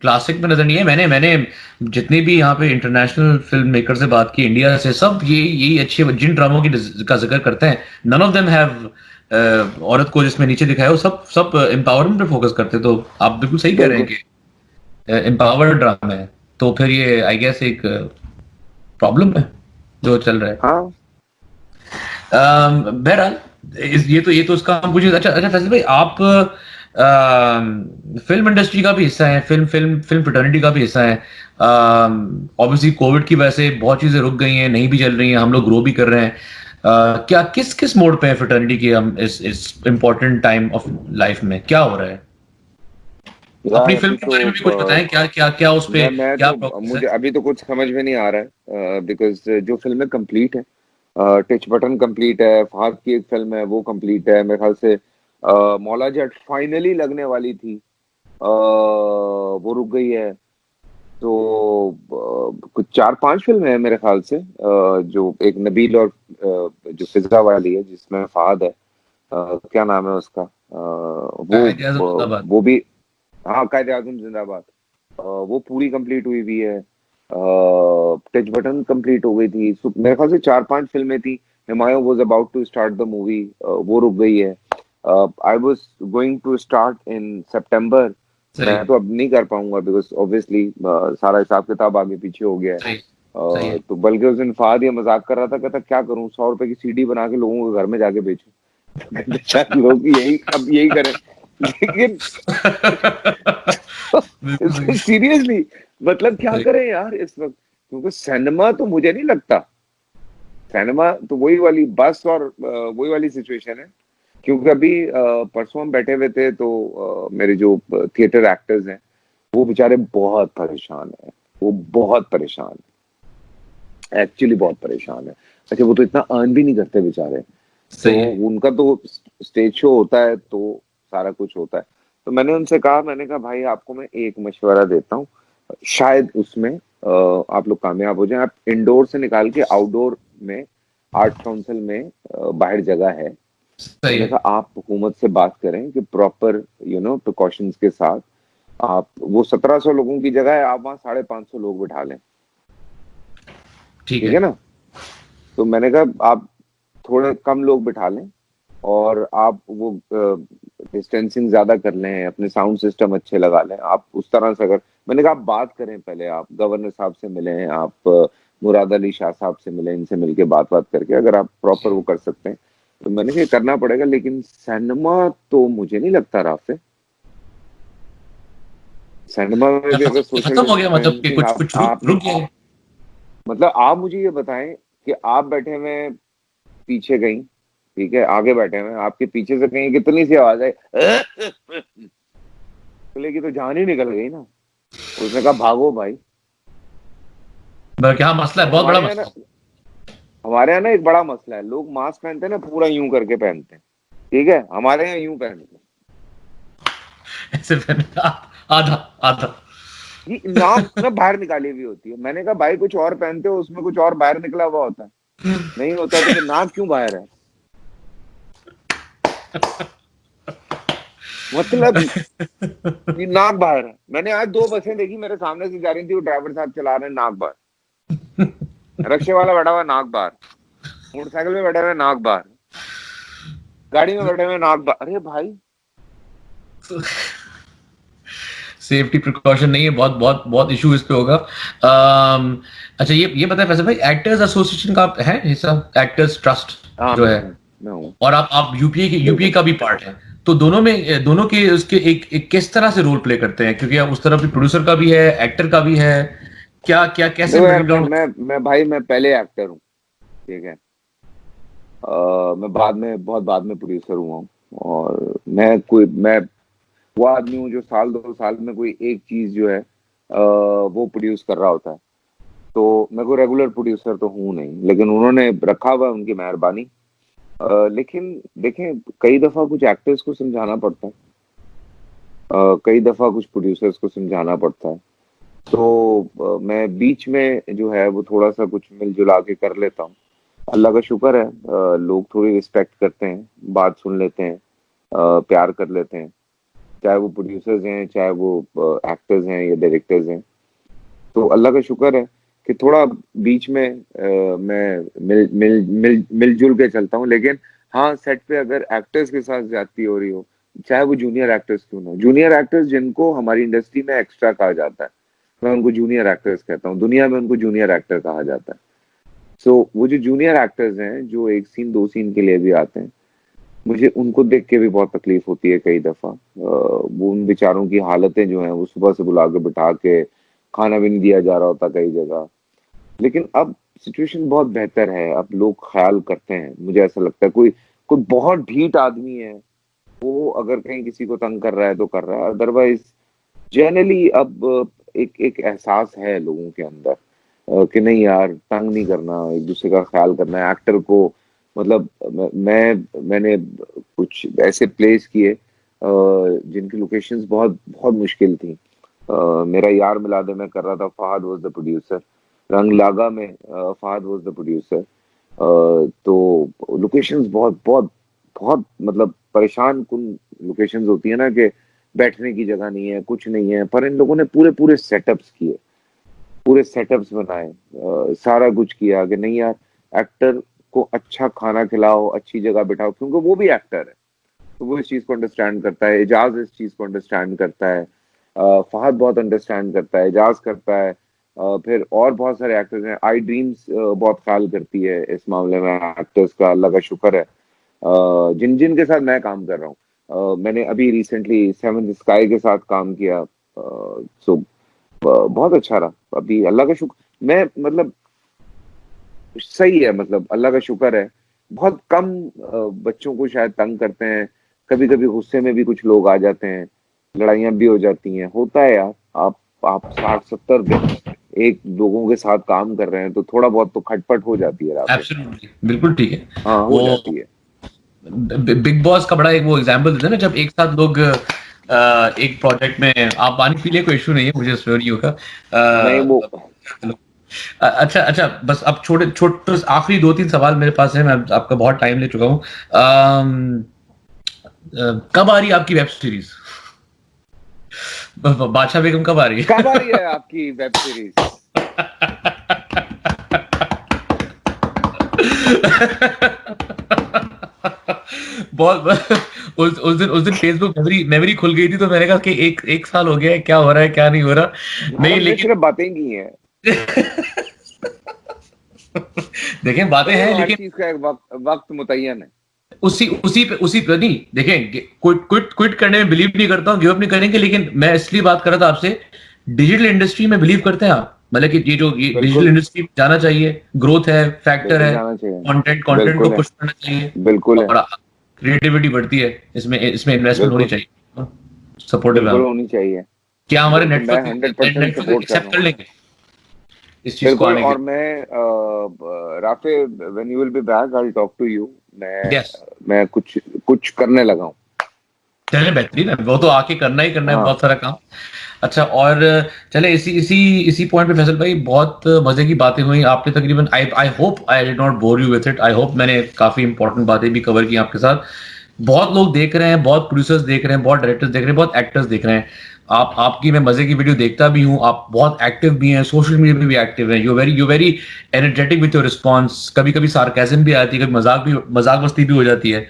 क्लासिक में नजर नहीं है। मैंने मैंने जितनी भी यहाँ पे इंटरनेशनल फिल्म मेकर से बात की इंडिया से, सब ये यही अच्छे जिन ड्रामों की का जिक्र करते हैं, नन ऑफ देम हैव औरत को जिसमें नीचे दिखाया हो, सब सब एम्पावरमेंट पे फोकस करते हैं। तो आप बिल्कुल सही कह रहे हैं बिल्कुल। कि एम्पावर्ड ड्रामा है। तो फिर ये आई गेस एक प्रॉब्लम है जो चल रहा है। हाँ। बहरहाल ये तो उसका हम पूछे। अच्छा अच्छा फैसल भाई, आप फिल्म इंडस्ट्री का भी हिस्सा है, फिल्म फिल्म फिल्म फ्रेटर्निटी का भी हिस्सा है। ऑब्वियसली कोविड की वजह से बहुत चीजें रुक गई हैं, नहीं भी चल रही हैं, हम लोग ग्रो भी कर रहे हैं। क्या किस किस मोड पे है फ्रेटर्निटी की हम इस इम्पोर्टेंट टाइम ऑफ लाइफ में क्या हो रहा है? यार अपनी फिल्म अभी के तो बारे में भी कुछ बताएं, क्या क्या क्या उस पे मैं क्या तो प्रोग्रेस मुझे है? अभी तो कुछ समझ में नहीं आ रहा है, बिकॉज जो फिल्में कंप्लीट है, टिच बटन कंप्लीट है, फहद की एक फिल्म है वो कंप्लीट है मेरे ख्याल से। मौला जट फाइनली लगने वाली थी, वो रुक गई है। तो कुछ 4-5 फिल्में हैं मेरे ख्याल से, जो एक नबील और जो फिजा वाली है जिसमें फहद है, क्या नाम है उसका, कायदे आज़म जिंदाबाद। वो भी। हाँ, कायदे आजम जिंदाबाद। वो पूरी कंप्लीट हुई भी है। टच बटन कंप्लीट हो गई थी। मेरे ख्याल से 4-5 फिल्में थी। Humayun was about to start the movie, वो रुक गई है। I was going to start in September. सही। मैं तो अब नहीं कर पाऊंगा बिकॉज ऑब्वियसली सारा हिसाब किताब आगे पीछे हो गया है। सही। सही है। तो बल्कि उस दिन फहद ये मजाक कर रहा था, कहता क्या करूं, 100 रुपए की सीडी बना के लोगों के घर में जाके बेचूं। कहता, अच्छा। शायद लोग यही अब यही करें। लेकिन बिल्कुल सही। सीरियसली, मतलब क्या सही। करें यार इस वक्त, क्योंकि सिनेमा तो मुझे नहीं लगता, सिनेमा तो वही वाली बस और वही वाली सिचुएशन है। क्योंकि अभी परसों हम बैठे हुए थे तो मेरे जो थिएटर एक्टर्स हैं वो बेचारे बहुत परेशान है, वो बहुत परेशान है, एक्चुअली बहुत परेशान है। अच्छा, वो तो इतना अर्न भी नहीं करते बेचारे। तो सही है। उनका तो स्टेज शो होता है तो सारा कुछ होता है। तो मैंने उनसे कहा, मैंने कहा भाई आपको मैं एक मशवरा देता हूँ, शायद उसमें आप लोग कामयाब हो जाएं। आप इंडोर से निकाल के आउटडोर में आर्ट काउंसिल में बाहर जगह है। सही मैंने है। कहा आप हुकूमत से बात करें कि प्रॉपर प्रिकॉशंस के साथ आप वो 1700 लोगों की जगह है, आप वहां 550 लोग बिठा लें। ठीक ठीक है। है ना। तो मैंने कहा आप थोड़े कम लोग बिठा लें और आप वो डिस्टेंसिंग ज्यादा कर लें, अपने साउंड सिस्टम अच्छे लगा लें, आप उस तरह से। अगर मैंने कहा आप बात करें पहले, आप गवर्नर साहब से मिलें, आप मुराद अली शाह साहब से मिलें, इनसे मिलके बात बात करके अगर आप प्रॉपर वो कर सकते हैं तो मैंने कहा ये करना पड़ेगा। लेकिन सिनेमा तो मुझे नहीं लगता राफे, सिनेमा में भी अगर सोशल खत्म हो गया, मतलब कि डिस्टेंसिंग कुछ आप कुछ रुक रुक गया है। मतलब आप मुझे ये बताएं कि आप बैठे हुए हैं पीछे कहीं, ठीक है, आगे बैठे हुए हैं, आपके पीछे से कहीं कितनी सी आवाज आई बोले की तो जान ही निकल गई ना। उसने कहा भागो भाई। क्या मसला तो है, बहुत बड़ा मसला है। हमारे यहाँ ना एक बड़ा मसला है, लोग मास्क पहनते हैं ना पूरा यूं करके पहनते हैं। ठीक है, हमारे यहाँ यूं पहनते हैं। ऐसे पहने आधा आधा। ये नाक ना बाहर निकाली हुई होती है। मैंने कहा भाई कुछ और पहनते हो, उसमें कुछ और बाहर निकला हुआ होता है। नहीं होता तो फिर नाक क्यों बाहर है? मतलब ये नाक बाहर है। मैंने आज 2 बसें देखी मेरे सामने से जा रही थी, वो ड्राइवर साहब चला रहे हैं नाक बाहर, रिक्शे वाला बैठा हुआ नाक बाहर, मोटरसाइकिल में बैठे हुए नाक बाहर, गाड़ी में बैठे हुए नाक बाहर। अरे भाई सेफ्टी प्रिकॉशन नहीं है, बहुत बहुत बहुत इशू इस पे होगा। अच्छा, ये बताएं वैसे भाई, एक्टर्स एसोसिएशन का आप है हिस्सा, एक्टर्स ट्रस्ट हाँ जो है, मैं हूँ और आप यूपीए बिल्कुल। का भी पार्ट है, तो दोनों के उसके एक किस तरह से रोल प्ले करते हैं, क्योंकि आप उस तरफ भी प्रोड्यूसर का भी है, एक्टर का भी है, क्या क्या कैसे देखो यार, मिडिल ग्राउंड? मैं भाई मैं पहले एक्टर हूँ, ठीक है। मैं बाद में, बहुत बाद में प्रोड्यूसर हुआ हूँ। और मैं वो आदमी हूँ जो साल 2 साल में कोई एक चीज जो है वो प्रोड्यूस कर रहा होता है। तो मैं कोई रेगुलर प्रोड्यूसर तो हूँ नहीं, लेकिन उन्होंने रखा हुआ है, उनकी मेहरबानी। लेकिन देखें, कई दफा कुछ एक्टर्स को समझाना पड़ता है, कई दफा कुछ प्रोड्यूसर्स को समझाना पड़ता है। तो मैं बीच में जो है वो थोड़ा सा कुछ मिलजुला के कर लेता हूँ। अल्लाह का शुक्र है, लोग थोड़ी रिस्पेक्ट करते हैं, बात सुन लेते हैं, प्यार कर लेते हैं, चाहे वो प्रोड्यूसर्स हैं, चाहे वो एक्टर्स हैं या डायरेक्टर्स हैं। तो अल्लाह का शुक्र है कि थोड़ा बीच में मैं मिलजुल के चलता हूँ। लेकिन हाँ, सेट पे अगर एक्टर्स के साथ ज्यादती हो रही हो, चाहे वो जूनियर एक्टर्स क्यों ना हो, जूनियर एक्टर्स जिनको हमारी इंडस्ट्री में एक्स्ट्रा कहा जाता है, मैं उनको जूनियर एक्टर्स कहता हूँ, दुनिया में उनको जूनियर एक्टर कहा जाता है। सो वो जो जूनियर एक्टर्स हैं, जो 1 सीन 2 सीन के लिए भी आते हैं, मुझे उनको देख के भी बहुत तकलीफ होती है कई दफा। वो उन बेचारों की हालतें जो हैं, वो सुबह से बुला के बिठा के खाना भी नहीं दिया जा रहा होता कई जगह। लेकिन अब सिचुएशन बहुत बेहतर है, अब लोग ख्याल करते हैं, मुझे ऐसा लगता है। कोई कोई बहुत ढीठ आदमी है, वो अगर कहीं किसी को तंग कर रहा है तो कर रहा है, अदरवाइज जनरली अब एक एक एहसास है लोगों के अंदर, कि नहीं यार, तंग नहीं करना, एक दूसरे का ख्याल करना है। एक्टर को मतलब मैंने कुछ ऐसे प्लेस किए जिनकी लोकेशंस बहुत बहुत मुश्किल थी। मेरा यार मिलादे में कर रहा था, फहद वाज द प्रोड्यूसर। रंग लागा में फहद वाज द प्रोड्यूसर। तो लोकेशंस बहुत बहुत बहुत मतलब परेशान कुन लोकेशंस होती है ना, कि बैठने की जगह नहीं है, कुछ नहीं है, पर इन लोगों ने पूरे पूरे सेटअप्स किए, पूरे सेटअप्स बनाए, सारा कुछ किया कि नहीं यार, एक्टर को अच्छा खाना खिलाओ, अच्छी जगह बिठाओ, क्योंकि वो भी एक्टर है। तो वो इस चीज को अंडरस्टैंड करता है, एजाज इस चीज को अंडरस्टैंड करता है, फहद बहुत अंडरस्टैंड करता है, एजाज करता है, फिर और बहुत सारे एक्टर्स हैं। आई ड्रीम्स बहुत ख्याल करती है इस मामले में एक्टर्स का, अल्लाह का शुक्र है। जिन जिन के साथ मैं काम कर रहा हूँ, मैंने अभी रिसेंटली सेवन स्काई के साथ काम किया, सो बहुत अच्छा रहा। अभी अल्लाह का शुक्र, मैं मतलब सही है, मतलब अल्लाह का शुक्र है। बहुत कम बच्चों को शायद तंग करते हैं, कभी कभी गुस्से में भी कुछ लोग आ जाते हैं, लड़ाइयाँ भी हो जाती हैं, होता है यार। आप 60-70 दिन एक लोगों के साथ काम कर रहे हैं, तो थोड़ा बहुत तो खटपट हो जाती है रात में। एब्सोल्युटली, बिल्कुल ठीक है। हाँ, हो वो जाती है। बिग बॉस का बड़ा एक वो एग्जांपल देते हैं ना, जब एक साथ लोग एक प्रोजेक्ट में, आप पानी पी लिए, कोई इशू नहीं है, मुझे स्टोरी का नहीं वो अच्छा अच्छा, बस अब छोटे छोटे आखिरी 2-3 सवाल मेरे पास है, मैं आपका बहुत टाइम ले चुका हूँ। कब आ रही है आपकी वेब सीरीज? बादशाह बेगम कब आ रही कब आ रही है आपकी वेब सीरीज? है? बहुत उस दिन फेसबुक मेमोरी खुल गई थी, तो मैंने कहा कि एक साल हो गया है, क्या हो रहा है क्या नहीं हो रहा। यार नहीं हमने लेकिन सिर्फ बातें की हैं। देखें, बातें देखो, हैं हर लेकिन चीज का एक वक्त वक्त मुतय्यन है। उसी पे नहीं देखें, क्विट करने में बिलीव नहीं करता हूँ, गिव अप नहीं करेंगे, लेकिन मैं इसलिए बात कर रहा था आपसे, डिजिटल इंडस्ट्री में बिलीव करते हैं आप? मतलब कि ये डिजिटल बिल्कुल, इंडस्ट्री में जाना चाहिए, ग्रोथ है, फैक्टर बिल्कुल है, जाना चाहिए। कंटेंट को बिल्कुल है, पुश करना चाहिए, बिल्कुल है, और क्रिएटिविटी बढ़ती है, इसमें इसमें इन्वेस्टमेंट होनी बिल्कुल, चाहिए, सपोर्टिव है बिल्कुल हम। होनी चाहिए। क्या हमारे बिल्कुल, मैं नेटवर्क 100% नेटवर्क सपोर्ट कर एक्सेप्ट रहा कर हूँ। लेंगे? इस चीज को बिल्कुल। आने और के मैं Rafay, when you will be back I will talk to you. लिए? यस, मैं कुछ कुछ करने लगा हूँ। चले बेहतरीन है, वो तो आके करना ही करना है हाँ बहुत सारा काम। अच्छा, और चले इसी इसी इसी पॉइंट पे फैसल भाई, बहुत मजे की बातें हुई आपने तकरीबन। I I hope I did not bore you with it. I hope मैंने काफी इंपॉर्टेंट बातें भी कवर की आपके साथ। बहुत लोग देख रहे हैं, बहुत प्रोड्यूसर्स देख रहे हैं, बहुत डायरेक्टर्स देख रहे हैं, बहुत एक्टर्स देख रहे हैं। आपकी मैं मजे की वीडियो देखता भी हूँ, आप बहुत एक्टिव भी हैं, सोशल मीडिया पे भी एक्टिव हैं। You very energetic with your response. कभी कभी सार्केज्म भी आती है, कभी मजाक मस्ती भी हो जाती है।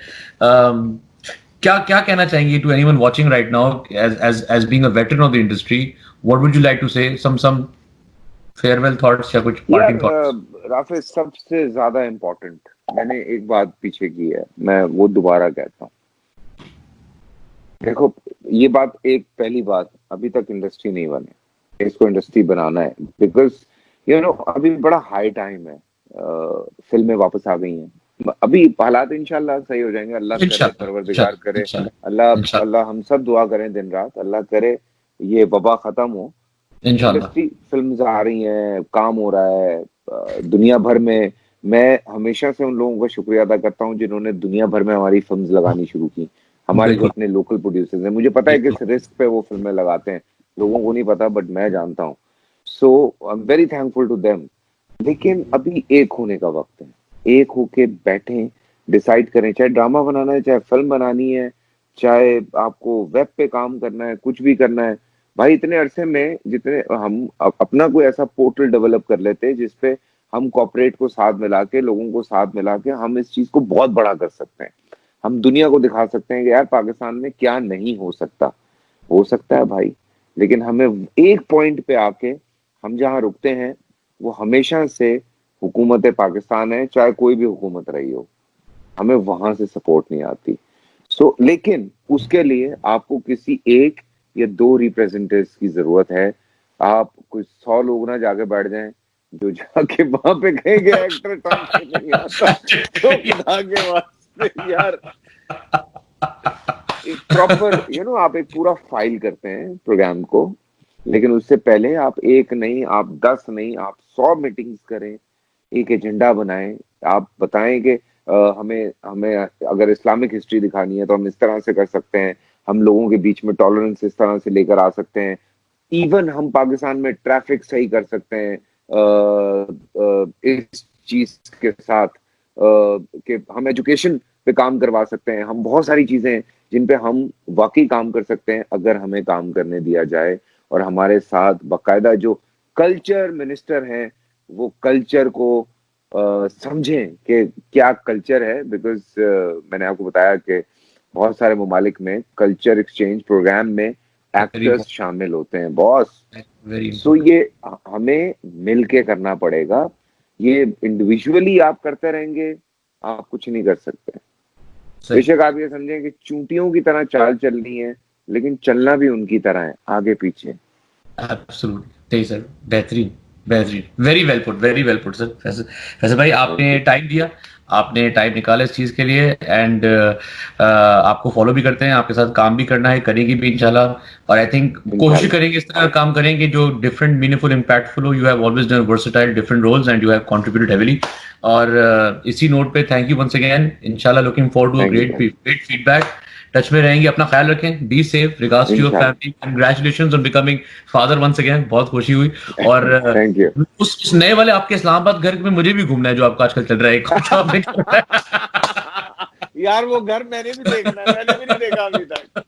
क्या क्या कहना चाहेंगे to anyone watching right now, as being a veteran of the industry? What would you like to say? Some farewell thoughts या कुछ यार, parting thoughts? राफे, सबसे ज्यादा इम्पोर्टेंट मैंने एक बात पीछे की है, मैं वो दोबारा कहता हूँ। देखो, ये बात, एक पहली बात, अभी तक इंडस्ट्री नहीं बनी, इसको इंडस्ट्री बनाना है। बिकॉज अभी बड़ा हाई टाइम है। फिल्में वापस आ गई हैं, अभी हालात इंशाल्लाह सही हो जाएंगे, अल्लाह करे, इंशाल्लाह, परवरदिगार करे। अल्लाह इंशाल्लाह, इंशाल्लाह, अल्लाह हम सब दुआ करें दिन रात, अल्लाह करे ये वबा खत्म हो। इंशाल्लाह। इंडस्ट्री फिल्म्स आ रही हैं, काम हो रहा है दुनिया भर में। मैं हमेशा से उन लोगों का शुक्रिया अदा करता हूँ जिन्होंने दुनिया भर में हमारी फिल्म्स लगानी शुरू की। हमारे जो बिल्कुल, अपने लोकल प्रोड्यूसर्स हैं, मुझे पता है बिल्कुल। किस रिस्क पे वो फिल्में लगाते हैं, लोगों को नहीं पता, बट मैं जानता हूँ। So I am very thankful to them. लेकिन अभी एक होने का वक्त है, एक होके बैठें, डिसाइड करें, चाहे ड्रामा बनाना है, चाहे फिल्म बनानी है, चाहे आपको वेब पे काम करना है, कुछ भी करना है। भाई इतने अरसे में जितने हम अपना कोई ऐसा पोर्टल डेवलप कर लेते हैं जिसपे हम कॉर्पोरेट को साथ मिला के, लोगों को साथ मिला के हम इस चीज को बहुत बड़ा कर सकते हैं। हम दुनिया को दिखा सकते हैं कि यार पाकिस्तान में क्या नहीं हो सकता है भाई। लेकिन हमें एक पॉइंट पे आके हम जहाँ रुकते हैं वो हमेशा से हुकूमत पाकिस्तान है, चाहे कोई भी हुकूमत रही हो, हमें वहां से सपोर्ट नहीं आती। लेकिन उसके लिए आपको किसी एक या दो रिप्रेजेंटेटिव्स की जरूरत है। आप कुछ 100 लोग ना जाके बैठ जाएं जो जाके वहां पे कहेंगे एक्टर टाइम पे नहीं आता, तो खुदा के वास्ते यार, एक प्रॉपर आप एक पूरा फाइल करते हैं प्रोग्राम को, लेकिन उससे पहले आप एक नहीं, आप 10 नहीं, आप 100 मीटिंग्स करें, एक एजेंडा बनाएं। आप बताएं कि हमें हमें अगर इस्लामिक हिस्ट्री दिखानी है तो हम इस तरह से कर सकते हैं, हम लोगों के बीच में टॉलरेंस इस तरह से लेकर आ सकते हैं, इवन हम पाकिस्तान में ट्रैफिक सही कर सकते हैं इस चीज के साथ, कि हम एजुकेशन पे काम करवा सकते हैं। हम बहुत सारी चीजें हैं जिन पे हम वाकई काम कर सकते हैं अगर हमें काम करने दिया जाए, और हमारे साथ बाकायदा जो कल्चर मिनिस्टर हैं वो कल्चर को समझें कि क्या कल्चर है। बिकॉज मैंने आपको बताया कि बहुत सारे ममालिक में कल्चर एक्सचेंज प्रोग्राम में वेरी एक्टर्स शामिल होते हैं बॉस। Very so important. ये हमें मिलके करना पड़ेगा। ये इंडिविजुअली आप करते रहेंगे, आप कुछ नहीं कर सकते। सही, बेशक आप ये समझें कि चूंटियों की तरह चाल चलनी है, लेकिन चलना भी उनकी तरह है, आगे पीछे। एब्सोल्युटली सही सर, बेहतरीन, बेहतरीन, very well put sir. Faisal, Faisal भाई, थैंक आपने यू। टाइम दिया, आपने टाइम निकाला इस चीज के लिए। एंड आपको फॉलो भी करते हैं, आपके साथ काम भी करना है, करेंगे भी इंशाल्लाह। और आई थिंक कोशिश इंशाल्लाह। करेंगे इस तरह का काम करेंगे जो डिफरेंट, मीनिंगफुल, इम्पैक्टफुल हो। You have always done versatile different roles and you have contributed heavily. और इसी नोट पे थैंक यू वंस अगेन। इंशाल्लाह looking forward to a thank you. Great great feedback. Touch में रहेंगे, अपना ख्याल रखें, be safe, regards to your इंशाल्लाह। Family, congratulations on becoming father once again, बहुत खुशी हुई। और थैंक यू। उस नए वाले आपके इस्लामाबाद घर में मुझे भी घूमना है जो आपका आजकल चल रहा है, कुछ आपने करना है। यार वो घर मैंने भी देखना है, मैंने भी नहीं देखा अभी तक।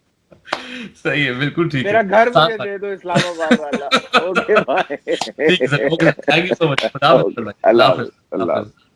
सही है, बिल्कुल ठीक है। मेरा घर मुझे साथ दे दो इस्लामाबाद वाला। Okay bye. ठीक है sir, okay, thank you so much. खुदा हाफिज़ ओके, सर भाई, खुदा अल्लाह हाफिज़, हाफिज, अल्लाह हाफिज़। हाफिज।